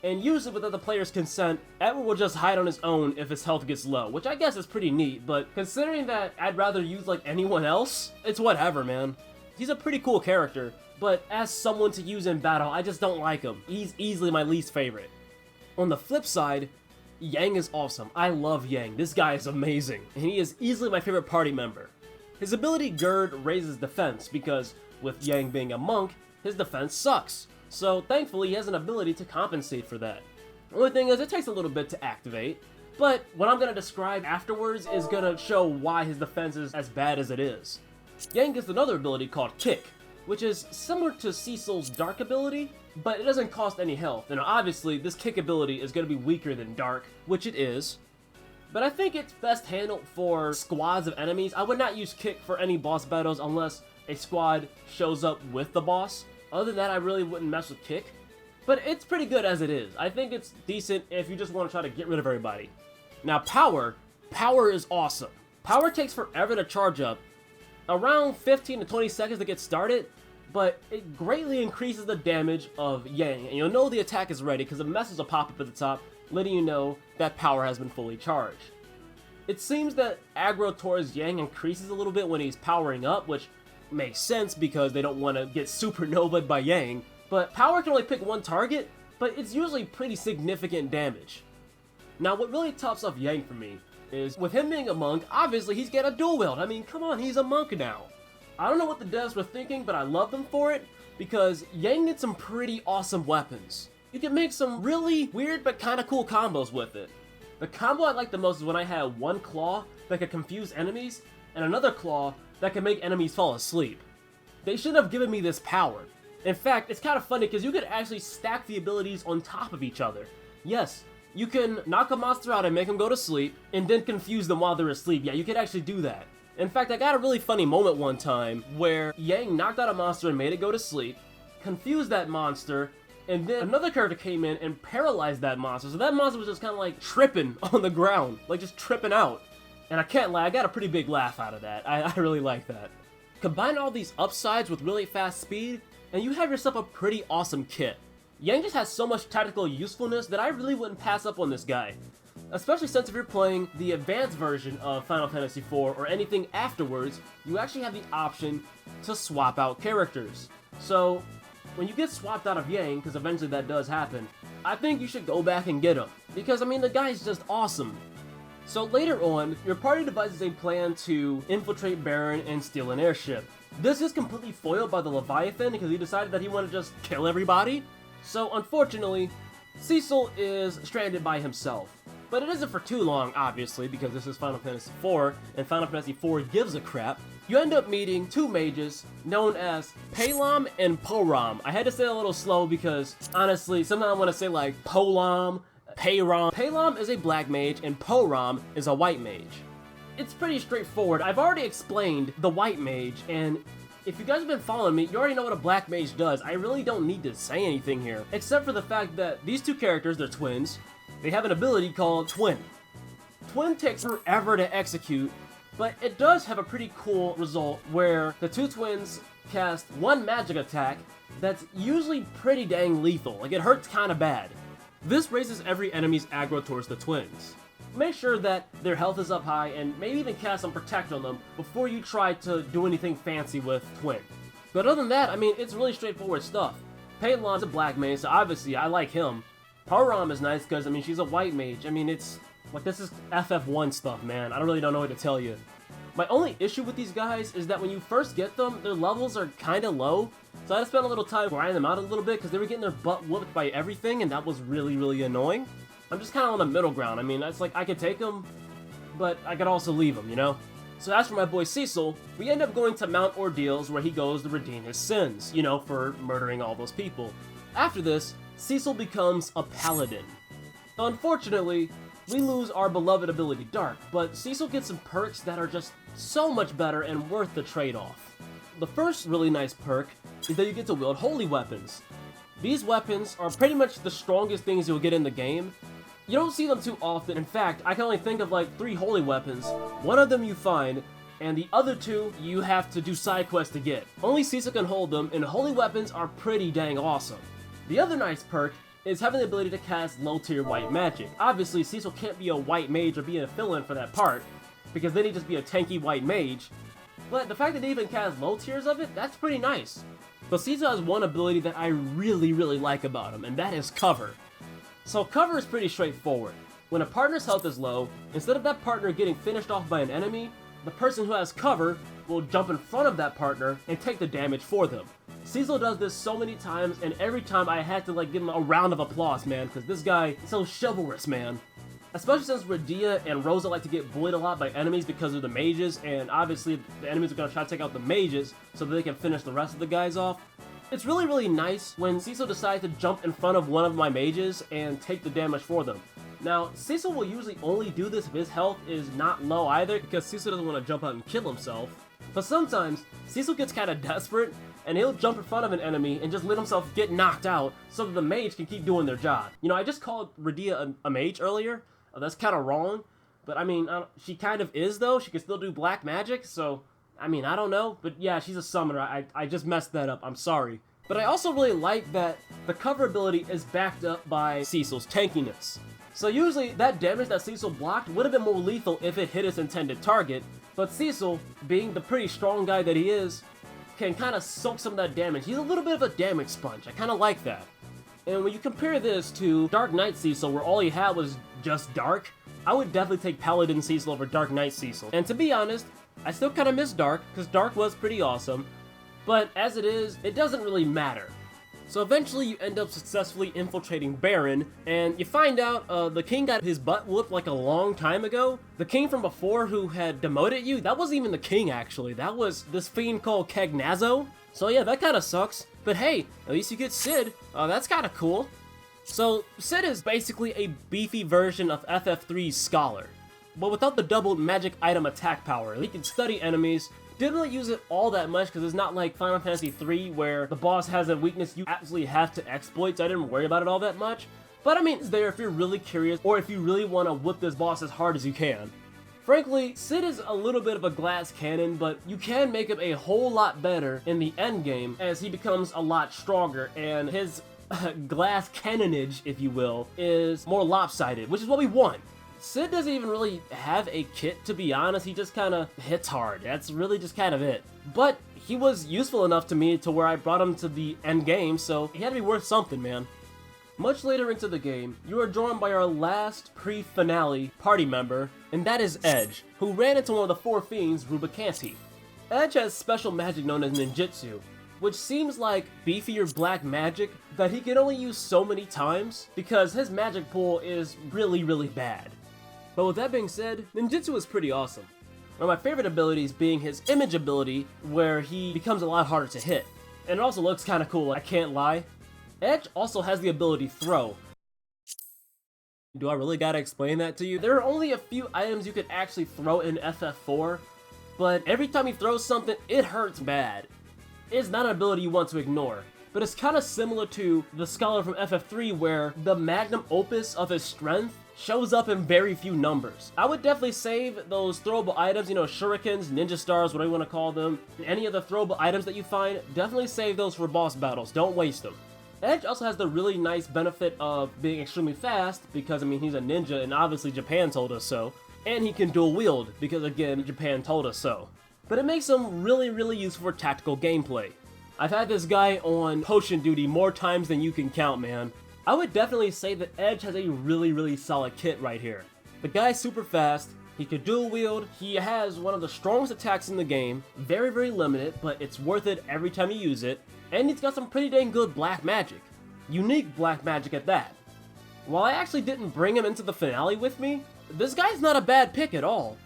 And usually without the player's consent, Edward will just hide on his own if his health gets low, which I guess is pretty neat, but considering that I'd rather use like anyone else, it's whatever, man. He's a pretty cool character, but as someone to use in battle, I just don't like him. He's easily my least favorite. On the flip side, Yang is awesome. I love Yang. This guy is amazing, and he is easily my favorite party member. His ability Gird raises defense, because with Yang being a monk, his defense sucks. So thankfully he has an ability to compensate for that. The only thing is it takes a little bit to activate, but what I'm going to describe afterwards is going to show why his defense is as bad as it is. Yang gets another ability called Kick, which is similar to Cecil's Dark ability, but it doesn't cost any health. And obviously this Kick ability is going to be weaker than Dark, which it is. But I think it's best handled for squads of enemies. I would not use Kick for any boss battles unless a squad shows up with the boss. Other than that, I really wouldn't mess with Kick. But it's pretty good as it is. I think it's decent if you just want to try to get rid of everybody. Now, Power is awesome. Power takes forever to charge up. Around 15 to 20 seconds to get started, but it greatly increases the damage of Yang. And you'll know the attack is ready because a message will pop up at the top letting you know that Power has been fully charged. It seems that aggro towards Yang increases a little bit when he's powering up, which makes sense because they don't want to get supernovaed by Yang, but Power can only pick one target, but it's usually pretty significant damage. Now what really tops off Yang for me is, with him being a monk, obviously he's got a dual wield. I mean, come on, he's a monk now. I don't know what the devs were thinking, but I love them for it, because Yang gets some pretty awesome weapons. You can make some really weird but kind of cool combos with it. The combo I like the most is when I had one claw that could confuse enemies, and another claw that can make enemies fall asleep. They should have given me this power. In fact, it's kind of funny because you could actually stack the abilities on top of each other. Yes, you can knock a monster out and make them go to sleep, and then confuse them while they're asleep. Yeah, you could actually do that. In fact, I got a really funny moment one time where Yang knocked out a monster and made it go to sleep, confused that monster, and then another character came in and paralyzed that monster. So that monster was just kind of like tripping on the ground, like just tripping out. And I can't lie, I got a pretty big laugh out of that. I really like that. Combine all these upsides with really fast speed, and you have yourself a pretty awesome kit. Yang just has so much tactical usefulness that I really wouldn't pass up on this guy. Especially since if you're playing the advanced version of Final Fantasy IV or anything afterwards, you actually have the option to swap out characters. So, when you get swapped out of Yang, because eventually that does happen, I think you should go back and get him. Because, I mean, the guy's just awesome. So later on, your party devises a plan to infiltrate Baron and steal an airship. This is completely foiled by the Leviathan because he decided that he wanted to just kill everybody. So unfortunately, Cecil is stranded by himself. But it isn't for too long, obviously, because this is Final Fantasy IV, and Final Fantasy IV gives a crap. You end up meeting two mages known as Palam and Poram. I had to say it a little slow because, honestly, sometimes I want to say like Polam, Payram. Palam is a black mage, and Poram is a white mage. It's pretty straightforward. I've already explained the white mage, and if you guys have been following me, you already know what a black mage does. I really don't need to say anything here, except for the fact that these two characters, they're twins. They have an ability called Twin. Twin takes forever to execute, but it does have a pretty cool result where the two twins cast one magic attack that's usually pretty dang lethal. Like, it hurts kinda bad. This raises every enemy's aggro towards the twins. make sure that their health is up high and maybe even cast some Protect on them before you try to do anything fancy with Twin. But other than that, I mean, it's really straightforward stuff. Peilon's a black mage, so obviously I like him. Haram is nice because, I mean, she's a white mage. I mean, it's like, this is FF1 stuff, man. I really don't know what to tell you. My only issue with these guys is that when you first get them, their levels are kind of low. So I had to spend a little time grinding them out a little bit because they were getting their butt whooped by everything, and that was really, really annoying. I'm just kind of on the middle ground. I mean, it's like I could take them, but I could also leave them, you know? So as for my boy Cecil, we end up going to Mount Ordeals where he goes to redeem his sins, you know, for murdering all those people. After this, Cecil becomes a paladin. Unfortunately, we lose our beloved ability Dark, but Cecil gets some perks that are just so much better and worth the trade-off. The first really nice perk is that you get to wield holy weapons. These weapons are pretty much the strongest things you'll get in the game. You don't see them too often. In fact, I can only think of like 3 holy weapons. One of them you find, and the other 2 you have to do side quests to get. Only Cecil can hold them, and holy weapons are pretty dang awesome. The other nice perk is having the ability to cast low-tier white magic. Obviously, Cecil can't be a white mage or be a fill-in for that part, because then he'd just be a tanky white mage. But the fact that they even cast low tiers of it, that's pretty nice. But Cecil has one ability that I really, really like about him, and that is cover. So cover is pretty straightforward. When a partner's health is low, instead of that partner getting finished off by an enemy, the person who has cover will jump in front of that partner and take the damage for them. Cecil does this so many times, and every time I had to like give him a round of applause, man, because this guy is so chivalrous, man. Especially since Radia and Rosa like to get bullied a lot by enemies because of the mages, and obviously the enemies are going to try to take out the mages so that they can finish the rest of the guys off. It's really, really nice when Cecil decides to jump in front of one of my mages and take the damage for them. Now, Cecil will usually only do this if his health is not low either, because Cecil doesn't want to jump out and kill himself. But sometimes, Cecil gets kind of desperate, and he'll jump in front of an enemy and just let himself get knocked out so that the mage can keep doing their job. You know, I just called Radia a mage earlier. That's kind of wrong, but I mean, she kind of is though. She can still do black magic, so I mean, I don't know, but yeah, she's a summoner. I just messed that up. I'm sorry. But I also really like that the cover ability is backed up by Cecil's tankiness. So usually that damage that Cecil blocked would have been more lethal if it hit its intended target, but Cecil, being the pretty strong guy that he is, can kind of soak some of that damage. He's a little bit of a damage sponge. I kind of like that. And when you compare this to Dark Knight Cecil, where all he had was just Dark, I would definitely take Paladin Cecil over Dark Knight Cecil. And to be honest, I still kind of miss Dark, because Dark was pretty awesome, but as it is, it doesn't really matter. So eventually you end up successfully infiltrating Baron, and you find out the king got his butt whooped like a long time ago. The king from before who had demoted you, that wasn't even the king actually, that was this fiend called Cagnazzo. So yeah, that kind of sucks. But hey, at least you get Sid. That's kind of cool. So Sid is basically a beefy version of FF3's Scholar, but without the doubled magic item attack power. He can study enemies. Didn't really use it all that much because it's not like Final Fantasy 3 where the boss has a weakness you absolutely have to exploit, so I didn't worry about it all that much. But I mean, it's there if you're really curious or if you really want to whoop this boss as hard as you can. Frankly, Sid is a little bit of a glass cannon, but you can make him a whole lot better in the endgame as he becomes a lot stronger, and his glass cannonage, if you will, is more lopsided, which is what we want. Sid doesn't even really have a kit, to be honest. He just kind of hits hard. That's really just kind of it. But he was useful enough to me to where I brought him to the end game, so he had to be worth something, man. Much later into the game, you are joined by our last pre-finale party member, and that is Edge, who ran into one of the 4 fiends, Rubicanti. Edge has special magic known as ninjutsu, which seems like beefier black magic that he can only use so many times because his magic pool is really, really bad. But with that being said, ninjutsu is pretty awesome. One of my favorite abilities being his image ability, where he becomes a lot harder to hit. And it also looks kind of cool, I can't lie. Edge also has the ability Throw. Do I really gotta explain that to you? There are only a few items you could actually throw in FF4, but every time he throws something, it hurts bad. It's not an ability you want to ignore, but it's kind of similar to the Scholar from FF3 where the magnum opus of his strength shows up in very few numbers. I would definitely save those throwable items, you know, shurikens, ninja stars, whatever you want to call them, and any other throwable items that you find, definitely save those for boss battles, don't waste them. Edge also has the really nice benefit of being extremely fast because, I mean, he's a ninja and obviously Japan told us so. And he can dual wield because, again, Japan told us so. But it makes him really, really useful for tactical gameplay. I've had this guy on potion duty more times than you can count, man. I would definitely say that Edge has a really, really solid kit right here. The guy's super fast, he can dual wield, he has one of the strongest attacks in the game, very, very limited, but it's worth it every time you use it, and he's got some pretty dang good black magic. Unique black magic at that. While I actually didn't bring him into the finale with me, this guy's not a bad pick at all.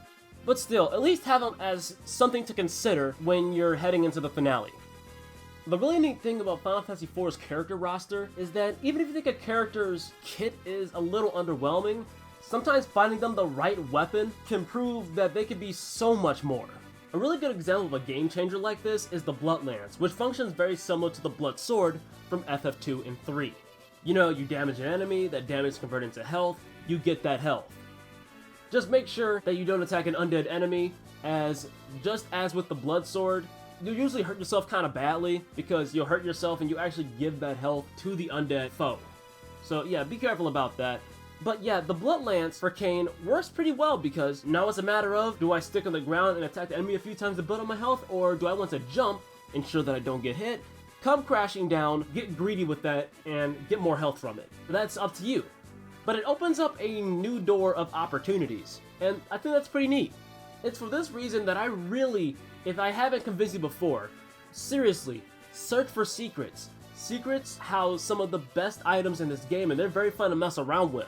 But still, at least have him as something to consider when you're heading into the finale. The really neat thing about Final Fantasy IV's character roster is that even if you think a character's kit is a little underwhelming, sometimes finding them the right weapon can prove that they can be so much more. A really good example of a game changer like this is the Blood Lance, which functions very similar to the Blood Sword from FF2 and 3. You know, you damage an enemy, that damage is converted into health, you get that health. Just make sure that you don't attack an undead enemy, as just as with the Blood Sword, you'll usually hurt yourself kind of badly because you'll hurt yourself and you actually give that health to the undead foe. So yeah, be careful about that. But yeah, the Blood Lance for Kain works pretty well because now it's a matter of, do I stick on the ground and attack the enemy a few times to build up my health, or do I want to jump, ensure that I don't get hit, come crashing down, get greedy with that, and get more health from it. That's up to you. But it opens up a new door of opportunities, and I think that's pretty neat. It's for this reason that I really, if I haven't convinced you before, seriously, search for secrets. Secrets house some of the best items in this game, and they're very fun to mess around with.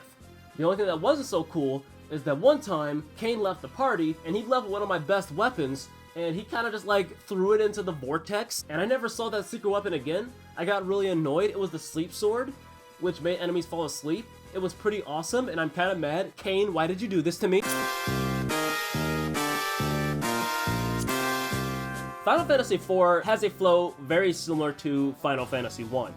The only thing that wasn't so cool is that one time, Kain left the party, and he left one of my best weapons, and he kind of just like threw it into the vortex, and I never saw that secret weapon again. I got really annoyed. It was the Sleep Sword, which made enemies fall asleep. It was pretty awesome, and I'm kind of mad. Kain, why did you do this to me? Final Fantasy IV has a flow very similar to Final Fantasy I.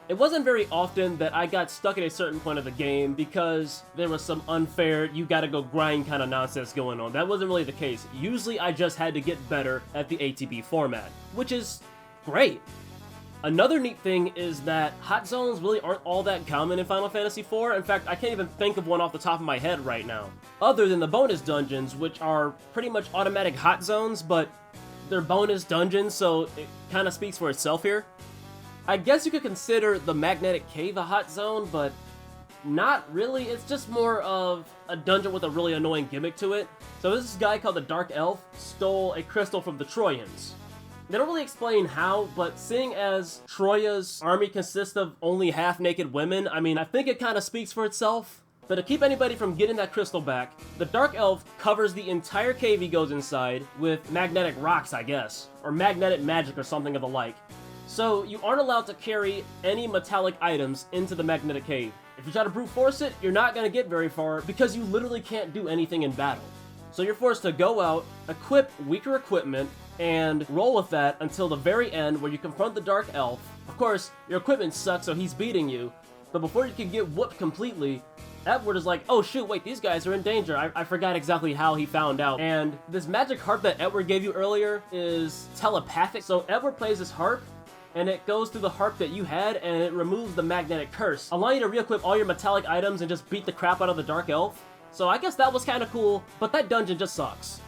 It wasn't very often that I got stuck at a certain point of the game because there was some unfair, you gotta go grind kind of nonsense going on. That wasn't really the case. Usually I just had to get better at the ATB format, which is great. Another neat thing is that hot zones really aren't all that common in Final Fantasy IV. In fact, I can't even think of one off the top of my head right now. Other than the bonus dungeons, which are pretty much automatic hot zones, but they're bonus dungeons, so it kind of speaks for itself here. I guess you could consider the Magnetic Cave a hot zone, but not really. It's just more of a dungeon with a really annoying gimmick to it. So this guy called the Dark Elf stole a crystal from the Trojans. They don't really explain how, but seeing as Troya's army consists of only half-naked women, I mean, I think it kind of speaks for itself. But to keep anybody from getting that crystal back, the Dark Elf covers the entire cave he goes inside with magnetic rocks, I guess, or magnetic magic or something of the like. So you aren't allowed to carry any metallic items into the magnetic cave. If you try to brute force it, you're not going to get very far because you literally can't do anything in battle. So you're forced to go out, equip weaker equipment, and roll with that until the very end where you confront the Dark Elf. Of course, your equipment sucks, so he's beating you, but before you can get whooped completely, Edward is like, oh shoot, wait, these guys are in danger. I forgot exactly how he found out. And this magic harp that Edward gave you earlier is telepathic. So Edward plays this harp, and it goes through the harp that you had, and it removes the magnetic curse, allowing you to re-equip all your metallic items and just beat the crap out of the Dark Elf. So I guess that was kind of cool, but that dungeon just sucks.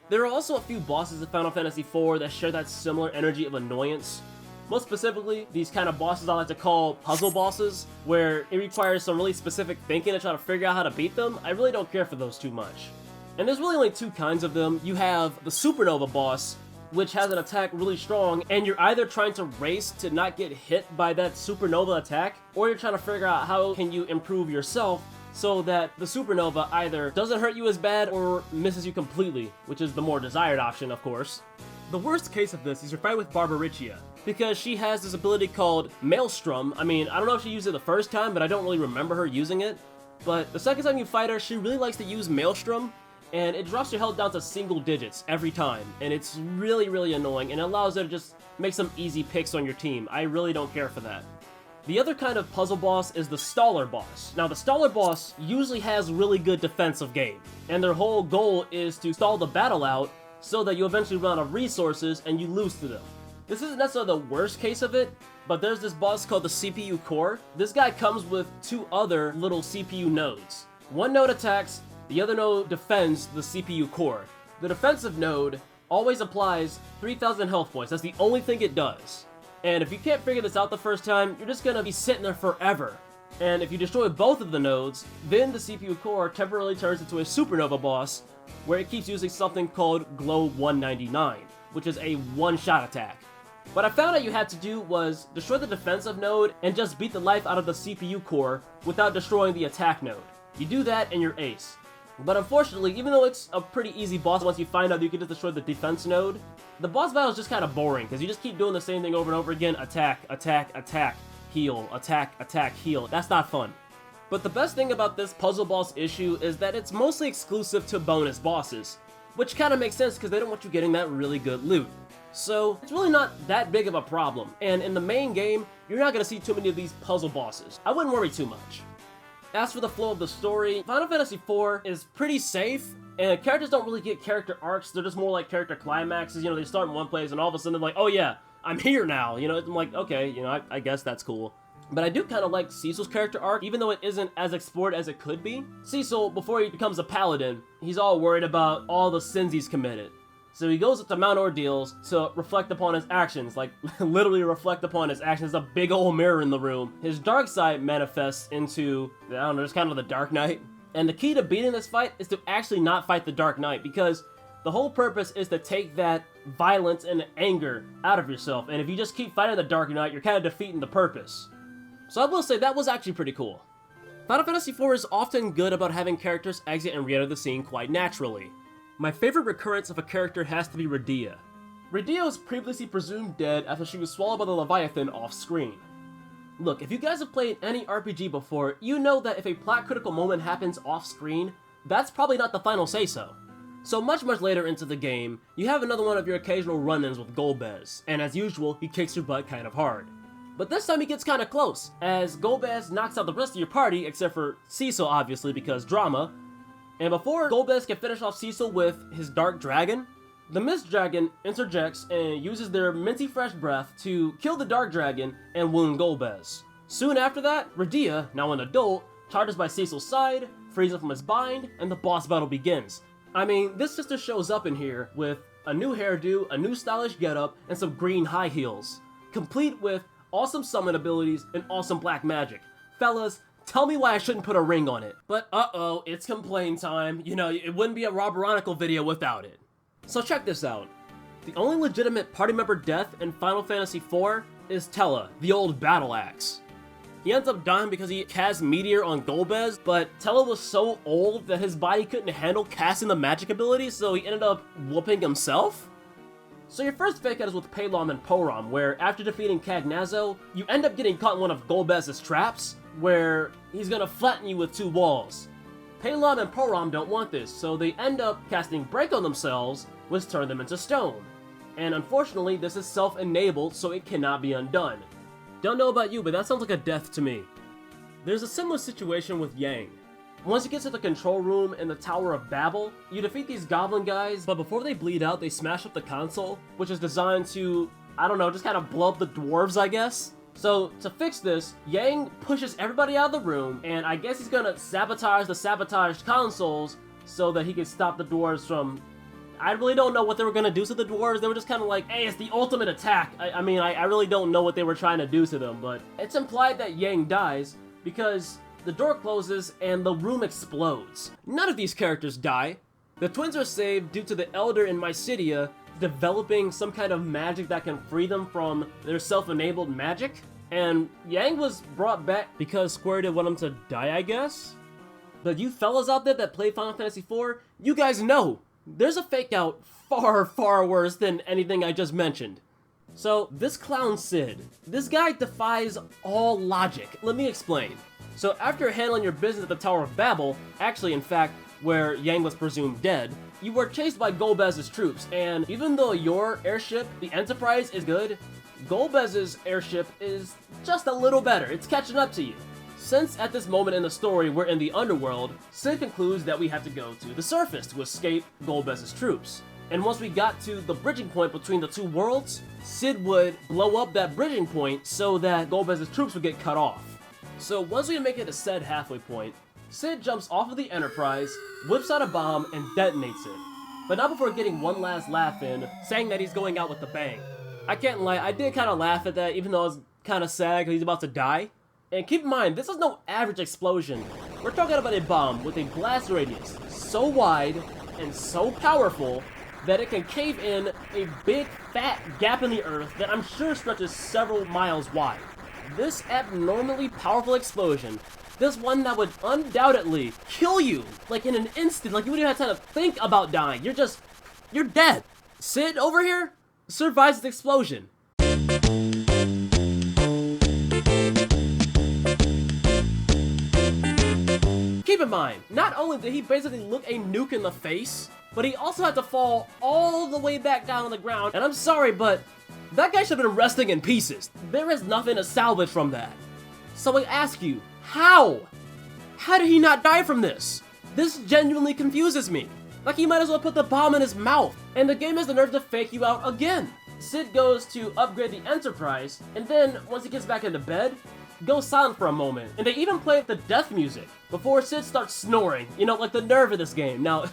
There are also a few bosses in Final Fantasy IV that share that similar energy of annoyance. Most specifically, these kind of bosses I like to call puzzle bosses, where it requires some really specific thinking to try to figure out how to beat them. I really don't care for those too much. And there's really only two kinds of them. You have the Supernova boss, which has an attack really strong, and you're either trying to race to not get hit by that Supernova attack, or you're trying to figure out how can you improve yourself so that the Supernova either doesn't hurt you as bad or misses you completely, which is the more desired option, of course. The worst case of this is your fight with Barbaricia, because she has this ability called Maelstrom. I mean, I don't know if she used it the first time, but I don't really remember her using it. But the second time you fight her, she really likes to use Maelstrom, and it drops your health down to single digits every time, and it's really, really annoying, and it allows her to just make some easy picks on your team. I really don't care for that. The other kind of puzzle boss is the Staller boss. Now, the Staller boss usually has really good defensive game, and their whole goal is to stall the battle out so that you eventually run out of resources and you lose to them. This isn't necessarily the worst case of it, But there's this boss called the CPU core. This guy comes with 2 other little CPU nodes. One node attacks, the other node defends the CPU core. The defensive node always applies 3,000 health points. That's the only thing it does. And if you can't figure this out the first time, you're just gonna be sitting there forever. And if you destroy both of the nodes, then the CPU core temporarily turns into a supernova boss, where it keeps using something called Glow 199, which is a one-shot attack. What I found out you had to do was destroy the defensive node and just beat the life out of the CPU core without destroying the attack node. You do that and you're ace. But unfortunately, even though it's a pretty easy boss once you find out you can just destroy the defense node, the boss battle is just kind of boring because you just keep doing the same thing over and over again. Attack, attack, attack, heal, attack, attack, heal. That's not fun. But the best thing about this puzzle boss issue is that it's mostly exclusive to bonus bosses, which kind of makes sense because they don't want you getting that really good loot. So it's really not that big of a problem, and in the main game, you're not going to see too many of these puzzle bosses. I wouldn't worry too much. As for the flow of the story, Final Fantasy IV is pretty safe, and characters don't really get character arcs, they're just more like character climaxes. You know, they start in one place and all of a sudden they're like, oh yeah, I'm here now. You know, I'm like, okay, you know, I guess that's cool. But I do kind of like Cecil's character arc, even though it isn't as explored as it could be. Cecil, before he becomes a paladin, he's all worried about all the sins he's committed. So he goes up to Mount Ordeals to reflect upon his actions, like literally reflect upon his actions. There's a big old mirror in the room. His dark side manifests into, I don't know, just kind of the Dark Knight. And the key to beating this fight is to actually not fight the Dark Knight, because the whole purpose is to take that violence and anger out of yourself. And if you just keep fighting the Dark Knight, you're kind of defeating the purpose. So I will say that was actually pretty cool. Final Fantasy IV is often good about having characters exit and re-enter the scene quite naturally. My favorite recurrence of a character has to be Rydia. Rydia was previously presumed dead after she was swallowed by the Leviathan off-screen. Look, if you guys have played any RPG before, you know that if a plot-critical moment happens off-screen, that's probably not the final say-so. So much later into the game, you have another one of your occasional run-ins with Golbez, and as usual, he kicks your butt kind of hard. But this time he gets kind of close, as Golbez knocks out the rest of your party, except for Cecil obviously because drama. And before Golbez can finish off Cecil with his Dark Dragon, the Mist Dragon interjects and uses their minty fresh breath to kill the Dark Dragon and wound Golbez. Soon after that, Rydia, now an adult, charges by Cecil's side, frees him from his bind, and the boss battle begins. I mean, this sister shows up in here with a new hairdo, a new stylish getup, and some green high heels, complete with awesome summon abilities and awesome black magic. Fellas, tell me why I shouldn't put a ring on it. But uh-oh, it's complain time. You know, it wouldn't be a RoberOnocle video without it. So check this out. The only legitimate party member death in Final Fantasy IV is Tella, the old battle axe. He ends up dying because he cast Meteor on Golbez, but Tella was so old that his body couldn't handle casting the magic ability, so he ended up whooping himself? So your first fake out is with Pelom and Porom, where after defeating Cagnazzo, you end up getting caught in one of Golbez's traps, where he's gonna flatten you with 2 walls. Pelom and Porom don't want this, so they end up casting Break on themselves, which turns them into stone. And unfortunately, this is self-enabled, so it cannot be undone. Don't know about you, but that sounds like a death to me. There's a similar situation with Yang. Once you get to the control room in the Tower of Babel, you defeat these goblin guys, but before they bleed out, they smash up the console, which is designed to, I don't know, just kind of blow up the dwarves, I guess? So, to fix this, Yang pushes everybody out of the room, and I guess he's gonna sabotage the sabotaged consoles so that he can stop the dwarves from... I really don't know what they were gonna do to the dwarves. They were just kind of like, hey, it's the ultimate attack. I mean, I really don't know what they were trying to do to them, but it's implied that Yang dies because the door closes and the room explodes. None of these characters die. The twins are saved due to the Elder in Mysidia developing some kind of magic that can free them from their self-enabled magic. And Yang was brought back because Square didn't want him to die, I guess? But you fellas out there that play Final Fantasy IV, you guys know there's a fake out far worse than anything I just mentioned. So, this clown Cid, this guy defies all logic. Let me explain. So, after handling your business at the Tower of Babel, actually in fact, where Yang was presumed dead, you were chased by Golbez's troops, and even though your airship, the Enterprise, is good, Golbez's airship is just a little better. It's catching up to you. Since at this moment in the story we're in the underworld, Cid concludes that we have to go to the surface to escape Golbez's troops. And once we got to the bridging point between the two worlds, Sid would blow up that bridging point so that Golbez's troops would get cut off. So once we make it to said halfway point, Sid jumps off of the Enterprise, whips out a bomb, and detonates it. But not before getting one last laugh in, saying that he's going out with a bang. I can't lie, I did kind of laugh at that, even though I was kind of sad because he's about to die. And keep in mind, this is no average explosion. We're talking about a bomb with a blast radius so wide and so powerful that it can cave in a big fat gap in the earth that I'm sure stretches several miles wide. This abnormally powerful explosion, this one that would undoubtedly kill you, like in an instant, like you wouldn't even have time to think about dying. You're dead. Sid over here survives the explosion. Keep in mind, not only did he basically look a nuke in the face, but he also had to fall all the way back down on the ground, and I'm sorry, but that guy should have been resting in pieces. There is nothing to salvage from that. So I ask you, how? How did he not die from this? This genuinely confuses me. Like he might as well put the bomb in his mouth. And the game has the nerve to fake you out again. Sid goes to upgrade the Enterprise, and then once he gets back into bed, goes silent for a moment. And they even play the death music before Sid starts snoring. You know, like the nerve of this game. Now,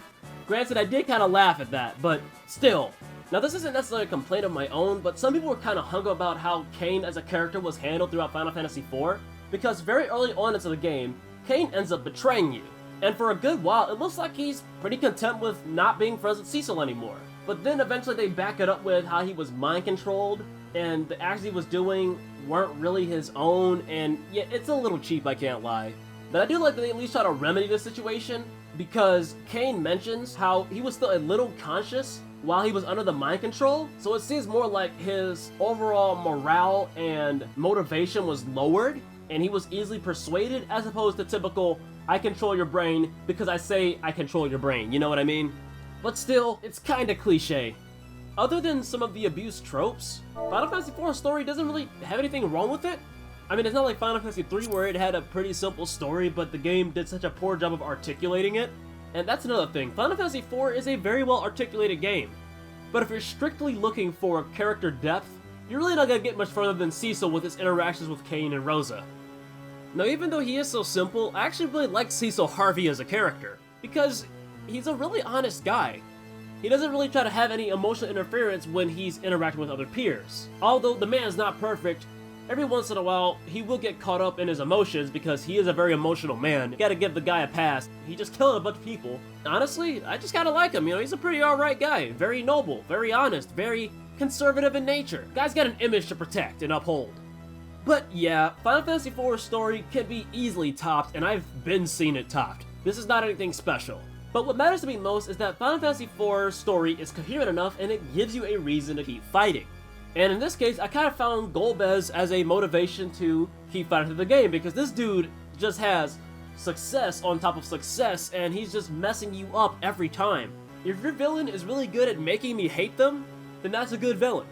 granted, I did kind of laugh at that, but still. Now, this isn't necessarily a complaint of my own, but some people were kind of hung up about how Kain as a character was handled throughout Final Fantasy IV, because very early on into the game, Kain ends up betraying you. And for a good while, it looks like he's pretty content with not being friends with Cecil anymore. But then eventually they back it up with how he was mind-controlled, and the actions he was doing weren't really his own, and yeah, it's a little cheap, I can't lie. But I do like that they at least try to remedy the situation, because Kain mentions how he was still a little conscious while he was under the mind control, so it seems more like his overall morale and motivation was lowered, and he was easily persuaded, as opposed to typical, I control your brain because I say I control your brain, you know what I mean? But still, it's kinda cliche. Other than some of the abuse tropes, Final Fantasy IV's story doesn't really have anything wrong with it. I mean, it's not like Final Fantasy III where it had a pretty simple story, but the game did such a poor job of articulating it. And that's another thing, Final Fantasy IV is a very well articulated game. But if you're strictly looking for character depth, you're really not gonna get much further than Cecil with his interactions with Kain and Rosa. Now, even though he is so simple, I actually really like Cecil Harvey as a character, because he's a really honest guy. He doesn't really try to have any emotional interference when he's interacting with other peers. Although the man is not perfect, every once in a while, he will get caught up in his emotions because he is a very emotional man. You gotta give the guy a pass. He just killed a bunch of people. Honestly, I just kinda like him, you know, he's a pretty alright guy. Very noble, very honest, very conservative in nature. Guy's got an image to protect and uphold. But yeah, Final Fantasy IV's story can be easily topped, and I've been seeing it topped. This is not anything special. But what matters to me most is that Final Fantasy IV's story is coherent enough and it gives you a reason to keep fighting. And in this case, I kind of found Golbez as a motivation to keep fighting through the game, because this dude just has success on top of success, and he's just messing you up every time. If your villain is really good at making me hate them, then that's a good villain.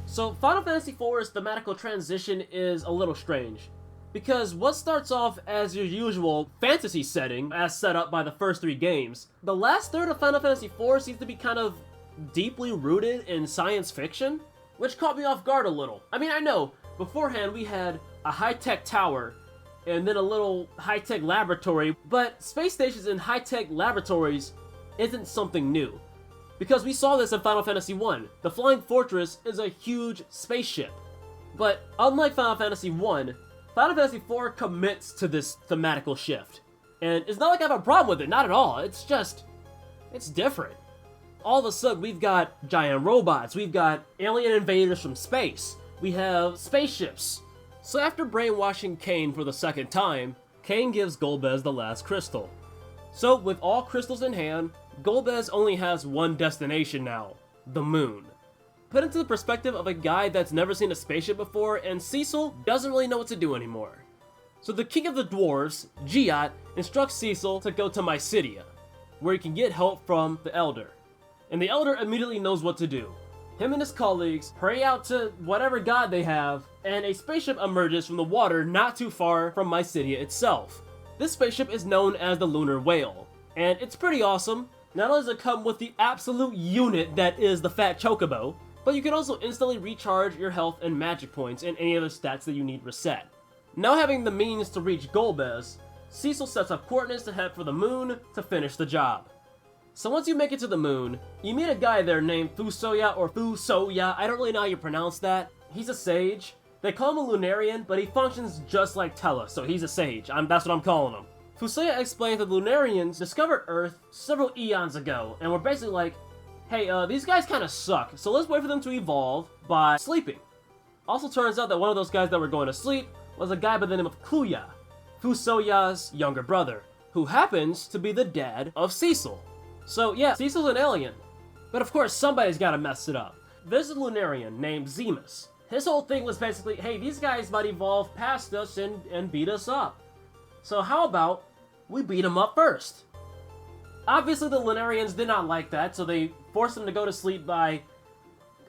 So Final Fantasy IV's thematical transition is a little strange, because what starts off as your usual fantasy setting, as set up by the first 3 games, the last third of Final Fantasy IV seems to be kind of deeply rooted in science fiction, which caught me off guard a little. I mean, I know, beforehand we had a high-tech tower, and then a little high-tech laboratory, but space stations and high-tech laboratories isn't something new. Because we saw this in Final Fantasy I. The Flying Fortress is a huge spaceship. But unlike Final Fantasy I, Final Fantasy IV commits to this thematical shift. And it's not like I have a problem with it, not at all. It's just, it's different. All of a sudden, we've got giant robots, we've got alien invaders from space, we have spaceships. So after brainwashing Kain for the second time, Kain gives Golbez the last crystal. So with all crystals in hand, Golbez only has one destination now, the moon. Put into the perspective of a guy that's never seen a spaceship before, and Cecil doesn't really know what to do anymore. So the king of the dwarves, Giat, instructs Cecil to go to Mysidia, where he can get help from the Elder. And the Elder immediately knows what to do. Him and his colleagues pray out to whatever god they have, and a spaceship emerges from the water not too far from Mycedia itself. This spaceship is known as the Lunar Whale, and it's pretty awesome. Not only does it come with the absolute unit that is the Fat Chocobo, but you can also instantly recharge your health and magic points and any other stats that you need reset. Now having the means to reach Golbez, Cecil sets up coordinates to head for the moon to finish the job. So once you make it to the moon, you meet a guy there named Fusoya or Fusoya, I don't really know how you pronounce that. He's a sage. They call him a Lunarian, but he functions just like Tella, so he's a sage. That's what I'm calling him. Fusoya explains that the Lunarians discovered Earth several eons ago, and were basically like, hey, these guys kind of suck, so let's wait for them to evolve by sleeping. Also turns out that one of those guys that were going to sleep was a guy by the name of Kluya, Fusoya's younger brother, who happens to be the dad of Cecil. So yeah, Cecil's an alien. But of course, somebody's gotta mess it up. There's a Lunarian named Zemus. His whole thing was basically, hey, these guys might evolve past us and beat us up. So how about we beat them up first? Obviously, the Lunarians did not like that, so they forced him to go to sleep by,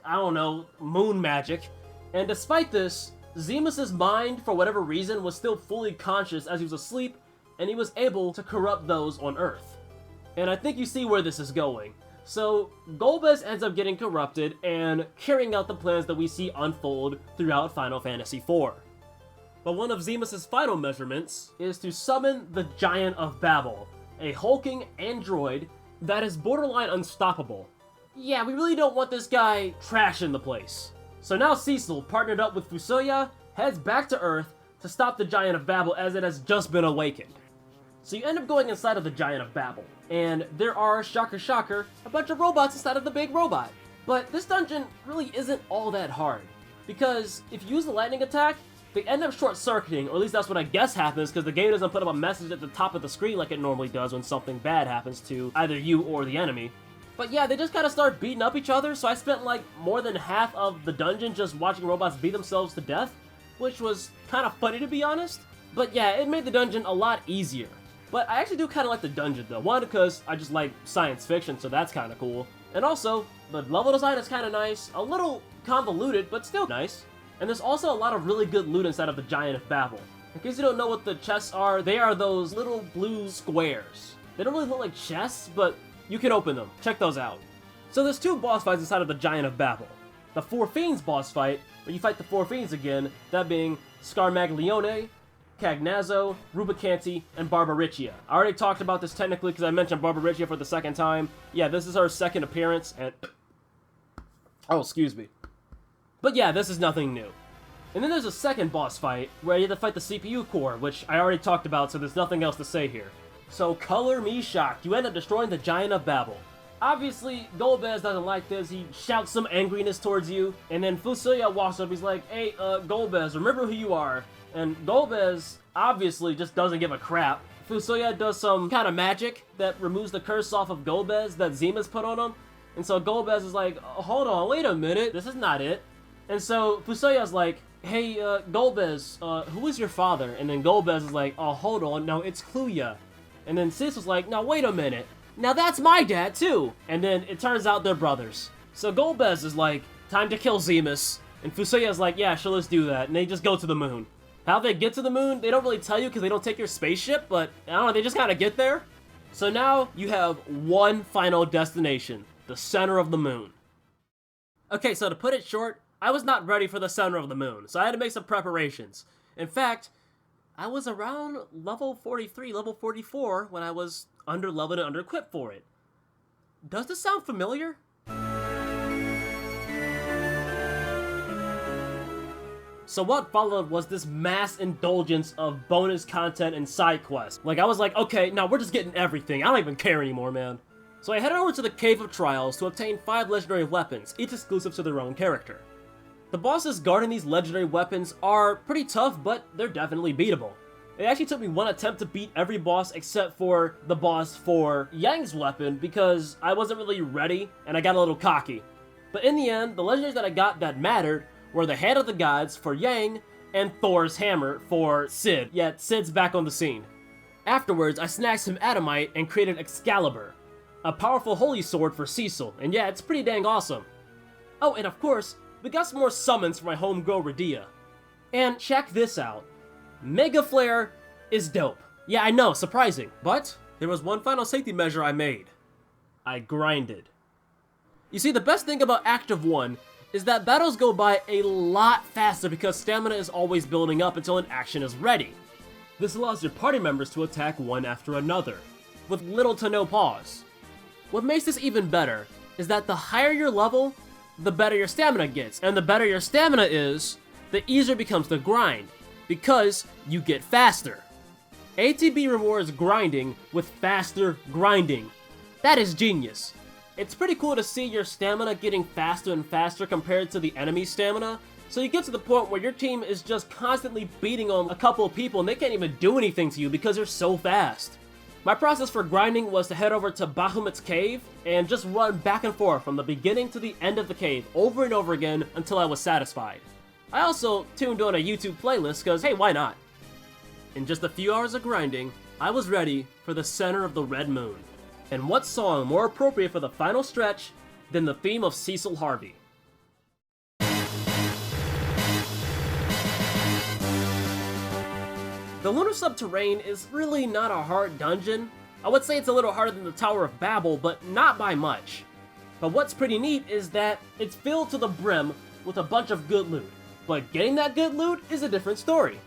I don't know, moon magic. And despite this, Zemus's mind, for whatever reason, was still fully conscious as he was asleep, and he was able to corrupt those on Earth. And I think you see where this is going. So, Golbez ends up getting corrupted and carrying out the plans that we see unfold throughout Final Fantasy IV. But one of Zemus's final measurements is to summon the Giant of Babel, a hulking android that is borderline unstoppable. Yeah, we really don't want this guy trashing the place. So now Cecil, partnered up with Fusoya, heads back to Earth to stop the Giant of Babel as it has just been awakened. So you end up going inside of the Giant of Babel, and there are, shocker shocker, a bunch of robots inside of the big robot. But this dungeon really isn't all that hard, because if you use the lightning attack, they end up short-circuiting, or at least that's what I guess happens, because the game doesn't put up a message at the top of the screen like it normally does when something bad happens to either you or the enemy. But yeah, they just kind of start beating up each other, so I spent like more than half of the dungeon just watching robots beat themselves to death, which was kind of funny to be honest. But yeah, it made the dungeon a lot easier. But I actually do kind of like the dungeon though. One, because I just like science fiction, so that's kind of cool. And also, the level design is kind of nice, a little convoluted, but still nice. And there's also a lot of really good loot inside of the Giant of Babel. In case you don't know what the chests are, they are those little blue squares. They don't really look like chests, but you can open them. Check those out. So there's two boss fights inside of the Giant of Babel. The Four Fiends boss fight, where you fight the Four Fiends again, that being Scarmaglione, Cagnazzo, Rubicanti, and Barbaricia. I already talked about this technically because I mentioned Barbaricia for the second time. Yeah, this is her second appearance, and... oh, excuse me. But yeah, this is nothing new. And then there's a second boss fight, where you have to fight the CPU core, which I already talked about, so there's nothing else to say here. So, color me shocked, you end up destroying the Giant of Babel. Obviously, Golbez doesn't like this, he shouts some angriness towards you, and then Fusoya walks up, he's like, hey, Golbez, remember who you are. And Golbez obviously just doesn't give a crap. Fusoya does some kind of magic that removes the curse off of Golbez that Zemus put on him. And so Golbez is like, hold on, wait a minute, this is not it. And so Fusoya's like, hey, Golbez, who is your father? And then Golbez is like, oh, hold on, no, it's Kluya. And then Cecil's like, now wait a minute, now that's my dad too. And then it turns out they're brothers. So Golbez is like, time to kill Zemus. And Fusoya's like, yeah, sure, let's do that. And they just go to the moon. How they get to the moon, they don't really tell you because they don't take your spaceship, but I don't know, they just kind of get there. So now you have one final destination, the center of the moon. Okay, so to put it short, I was not ready for the center of the moon, so I had to make some preparations. In fact, I was around level 43, level 44 when I was under-leveled and under-equipped for it. Does this sound familiar? So what followed was this mass indulgence of bonus content and side quests. Like, I was like, okay, now we're just getting everything. I don't even care anymore, man. So I headed over to the Cave of Trials to obtain 5 legendary weapons, each exclusive to their own character. The bosses guarding these legendary weapons are pretty tough, but they're definitely beatable. It actually took me one attempt to beat every boss except for the boss for Yang's weapon because I wasn't really ready and I got a little cocky. But in the end, the legendaries that I got that mattered were the Head of the Gods for Yang and Thor's Hammer for Cid, yet Cid's back on the scene. Afterwards, I snagged some Adamite and created Excalibur, a powerful holy sword for Cecil, and yeah, it's pretty dang awesome. Oh, and of course, we got some more summons for my homegirl Radia. And check this out. Mega Flare is dope. Yeah, I know, surprising. But there was one final safety measure I made. I grinded. You see, the best thing about Active 1 is that battles go by a lot faster because stamina is always building up until an action is ready. This allows your party members to attack one after another, with little to no pause. What makes this even better is that the higher your level, the better your stamina gets, and the better your stamina is, the easier it becomes to grind, because you get faster. ATB rewards grinding with faster grinding. That is genius. It's pretty cool to see your stamina getting faster and faster compared to the enemy's stamina, so you get to the point where your team is just constantly beating on a couple of people and they can't even do anything to you because they're so fast. My process for grinding was to head over to Bahamut's cave and just run back and forth from the beginning to the end of the cave over and over again until I was satisfied. I also tuned on a YouTube playlist because, hey, why not? In just a few hours of grinding, I was ready for the center of the Red Moon. And what song more appropriate for the final stretch than the theme of Cecil Harvey? The Lunar Subterrane is really not a hard dungeon. I would say it's a little harder than the Tower of Babel, but not by much. But what's pretty neat is that it's filled to the brim with a bunch of good loot. But getting that good loot is a different story.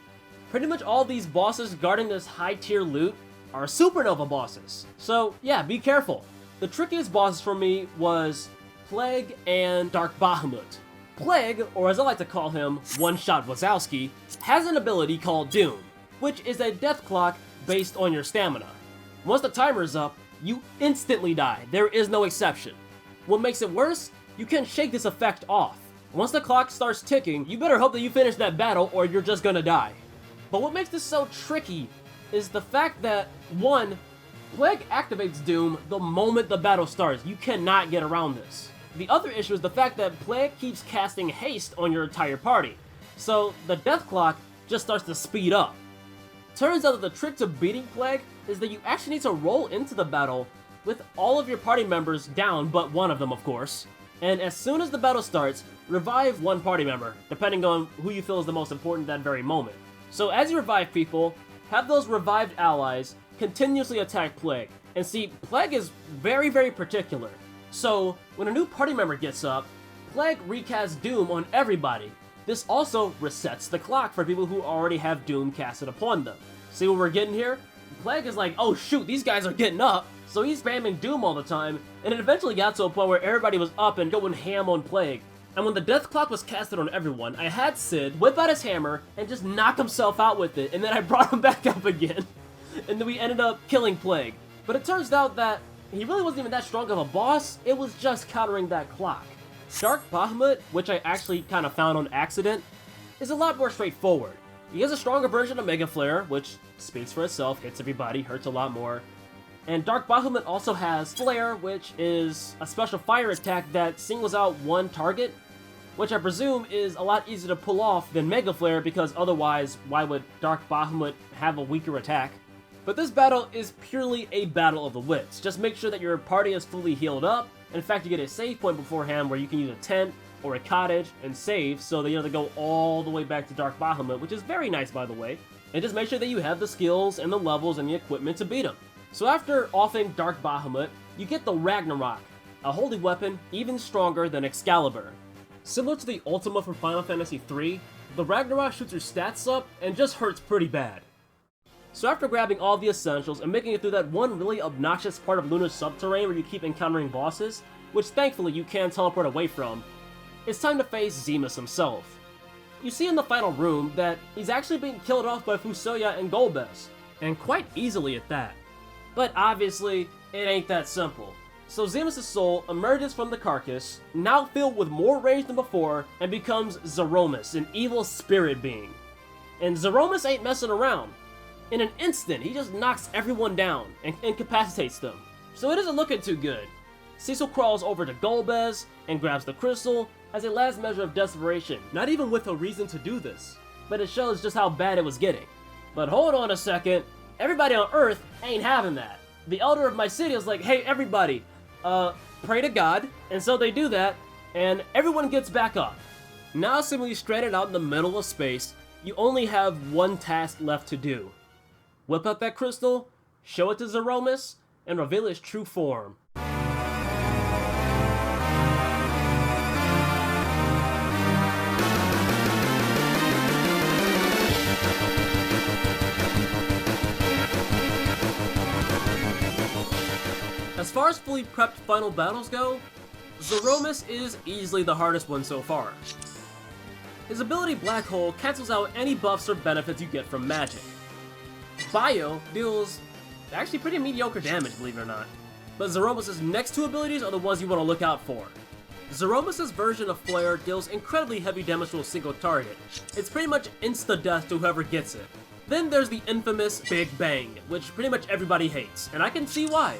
Pretty much all these bosses guarding this high tier loot are supernova bosses. So yeah, be careful. The trickiest bosses for me was Plague and Dark Bahamut. Plague, or as I like to call him, One Shot Wazowski, has an ability called Doom, which is a death clock based on your stamina. Once the timer is up, you instantly die. There is no exception. What makes it worse? You can shake this effect off. Once the clock starts ticking, you better hope that you finish that battle or you're just gonna die. But what makes this so tricky is the fact that, one, Plague activates Doom the moment the battle starts. You cannot get around this. The other issue is the fact that Plague keeps casting haste on your entire party. So the death clock just starts to speed up. Turns out that the trick to beating Plague is that you actually need to roll into the battle with all of your party members down, but one of them, of course. And as soon as the battle starts, revive one party member, depending on who you feel is the most important at that very moment. So as you revive people, have those revived allies continuously attack Plague. And see, Plague is very, very particular. So when a new party member gets up, Plague recasts Doom on everybody. This also resets the clock for people who already have Doom casted upon them. See what we're getting here? Plague is like, oh shoot, these guys are getting up. So he's spamming Doom all the time, and it eventually got to a point where everybody was up and going ham on Plague. And when the death clock was casted on everyone, I had Sid whip out his hammer and just knock himself out with it, and then I brought him back up again. And then we ended up killing Plague. But it turns out that he really wasn't even that strong of a boss, it was just countering that clock. Dark Bahamut, which I actually kind of found on accident, is a lot more straightforward. He has a stronger version of Mega Flare, which speaks for itself, hits everybody, hurts a lot more. And Dark Bahamut also has Flare, which is a special fire attack that singles out one target, which I presume is a lot easier to pull off than Mega Flare because otherwise, why would Dark Bahamut have a weaker attack? But this battle is purely a battle of the wits. Just make sure that your party is fully healed up. In fact, you get a save point beforehand where you can use a tent or a cottage and save so that you don't have to go all the way back to Dark Bahamut, which is very nice by the way. And just make sure that you have the skills and the levels and the equipment to beat him. So after offing Dark Bahamut, you get the Ragnarok, a holy weapon even stronger than Excalibur. Similar to the Ultima from Final Fantasy III, the Ragnarok shoots your stats up and just hurts pretty bad. So after grabbing all the essentials and making it through that one really obnoxious part of Lunar Subterrane where you keep encountering bosses, which thankfully you can teleport away from, it's time to face Zemus himself. You see in the final room that he's actually being killed off by Fusoya and Golbez, and quite easily at that. But obviously, it ain't that simple. So Zemus' soul emerges from the carcass, now filled with more rage than before, and becomes Zeromus, an evil spirit being. And Zeromus ain't messing around. In an instant, he just knocks everyone down and incapacitates them. So it isn't looking too good. Cecil crawls over to Golbez and grabs the crystal as a last measure of desperation, not even with a reason to do this, but it shows just how bad it was getting. But hold on a second, everybody on Earth ain't having that. The elder of my city is like, hey everybody, pray to God, and so they do that, and everyone gets back up. Now seemingly stranded out in the middle of space, you only have one task left to do. Whip out that crystal, show it to Zeromus, and reveal its true form. As far as fully prepped final battles go, Zeromus is easily the hardest one so far. His ability Black Hole cancels out any buffs or benefits you get from magic. Bio deals actually pretty mediocre damage, believe it or not, but Zeromus' next two abilities are the ones you want to look out for. Zeromus' version of Flare deals incredibly heavy damage to a single target. It's pretty much insta-death to whoever gets it. Then there's the infamous Big Bang, which pretty much everybody hates, and I can see why.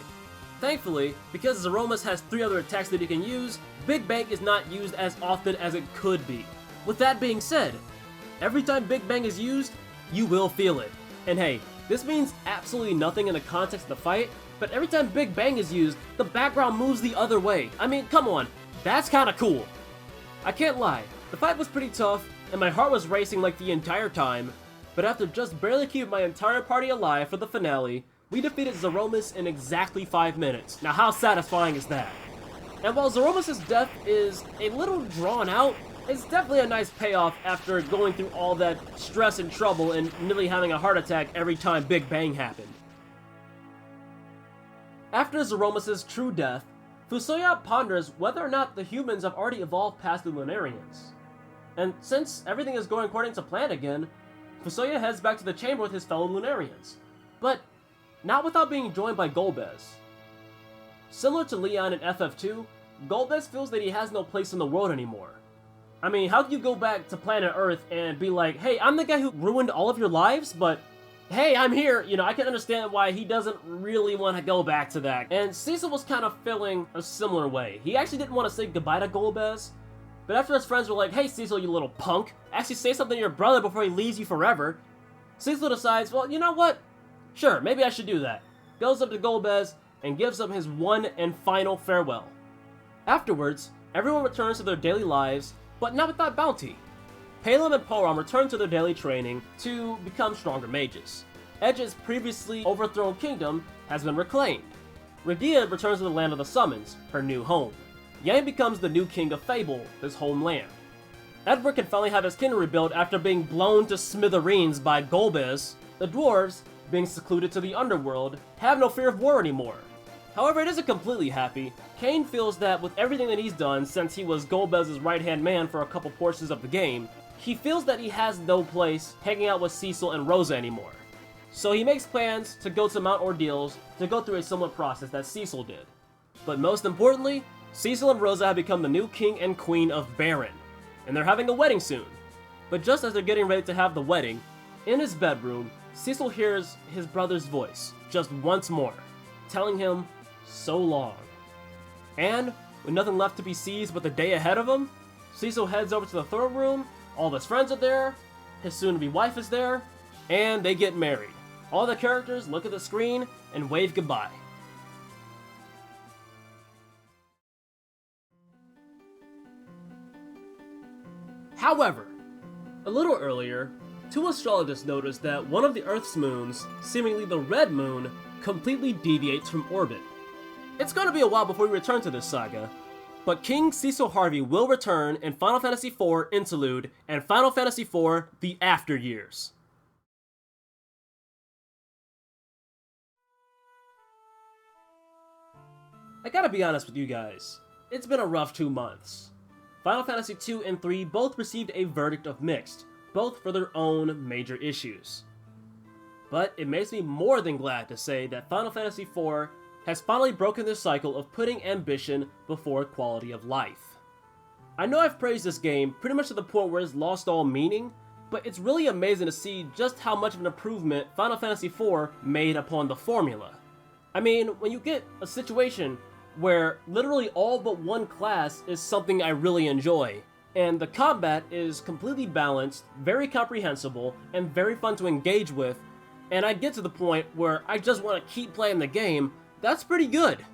Thankfully, because Zeromus has 3 other attacks that you can use, Big Bang is not used as often as it could be. With that being said, every time Big Bang is used, you will feel it. And hey, this means absolutely nothing in the context of the fight, but every time Big Bang is used, the background moves the other way. I mean, come on, that's kinda cool. I can't lie, the fight was pretty tough, and my heart was racing like the entire time, but after just barely keeping my entire party alive for the finale, we defeated Zeromus in exactly 5 minutes. Now how satisfying is that? And while Zeromus' death is a little drawn out, it's definitely a nice payoff after going through all that stress and trouble and nearly having a heart attack every time Big Bang happened. After Zeromus' true death, Fusoya ponders whether or not the humans have already evolved past the Lunarians. And since everything is going according to plan again, Fusoya heads back to the chamber with his fellow Lunarians. But not without being joined by Golbez. Similar to Leon in FF2, Golbez feels that he has no place in the world anymore. I mean, how can you go back to planet Earth and be like, hey, I'm the guy who ruined all of your lives, but hey, I'm here. You know, I can understand why he doesn't really want to go back to that. And Cecil was kind of feeling a similar way. He actually didn't want to say goodbye to Golbez, but after his friends were like, hey Cecil, you little punk, actually say something to your brother before he leaves you forever, Cecil decides, well, you know what? Sure, maybe I should do that. Goes up to Golbez and gives him his one and final farewell. Afterwards, everyone returns to their daily lives, but not without bounty. Palem and Porom return to their daily training to become stronger mages. Edge's previously overthrown kingdom has been reclaimed. Radia returns to the land of the summons, her new home. Yang becomes the new king of Fable, his homeland. Edward can finally have his kingdom rebuilt after being blown to smithereens by Golbez. The dwarves, being secluded to the underworld, have no fear of war anymore. However, it isn't completely happy. Kane feels that with everything that he's done since he was Golbez's right-hand man for a couple portions of the game, he feels that he has no place hanging out with Cecil and Rosa anymore. So he makes plans to go to Mount Ordeals to go through a similar process that Cecil did. But most importantly, Cecil and Rosa have become the new king and queen of Baron, and they're having a wedding soon. But just as they're getting ready to have the wedding, in his bedroom, Cecil hears his brother's voice, just once more, telling him, so long. And, with nothing left to be seized but the day ahead of him, Cecil heads over to the throne room, all of his friends are there, his soon-to-be wife is there, and they get married. All the characters look at the screen and wave goodbye. However, a little earlier, 2 astrologists noticed that one of the Earth's moons, seemingly the red moon, completely deviates from orbit. It's gonna be a while before we return to this saga, but King Cecil Harvey will return in Final Fantasy IV Interlude and Final Fantasy IV The After Years. I gotta be honest with you guys, it's been a rough 2 months. Final Fantasy II and III both received a verdict of mixed, both for their own major issues. But it makes me more than glad to say that Final Fantasy IV has finally broken the cycle of putting ambition before quality of life. I know I've praised this game pretty much to the point where it's lost all meaning, but it's really amazing to see just how much of an improvement Final Fantasy IV made upon the formula. I mean, when you get a situation where literally all but one class is something I really enjoy, and the combat is completely balanced, very comprehensible, and very fun to engage with, and I get to the point where I just want to keep playing the game, that's pretty good.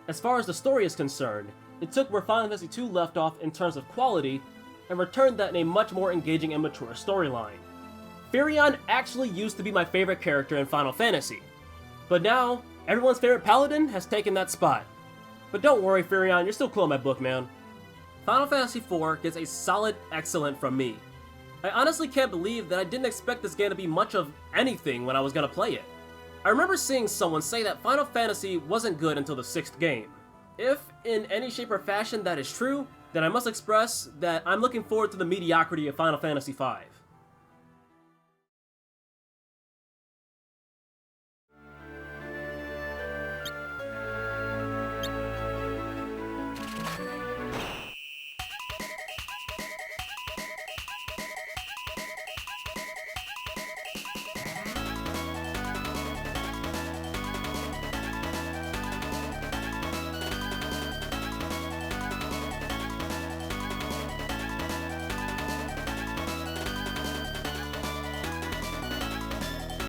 As far as the story is concerned, it took where Final Fantasy II left off in terms of quality, and returned that in a much more engaging and mature storyline. Firion actually used to be my favorite character in Final Fantasy, but now everyone's favorite paladin has taken that spot. But don't worry, Firion, you're still cool in my book, man. Final Fantasy IV gets a solid excellent from me. I honestly can't believe that I didn't expect this game to be much of anything when I was gonna play it. I remember seeing someone say that Final Fantasy wasn't good until the 6th game. If in any shape or fashion that is true, then I must express that I'm looking forward to the mediocrity of Final Fantasy V.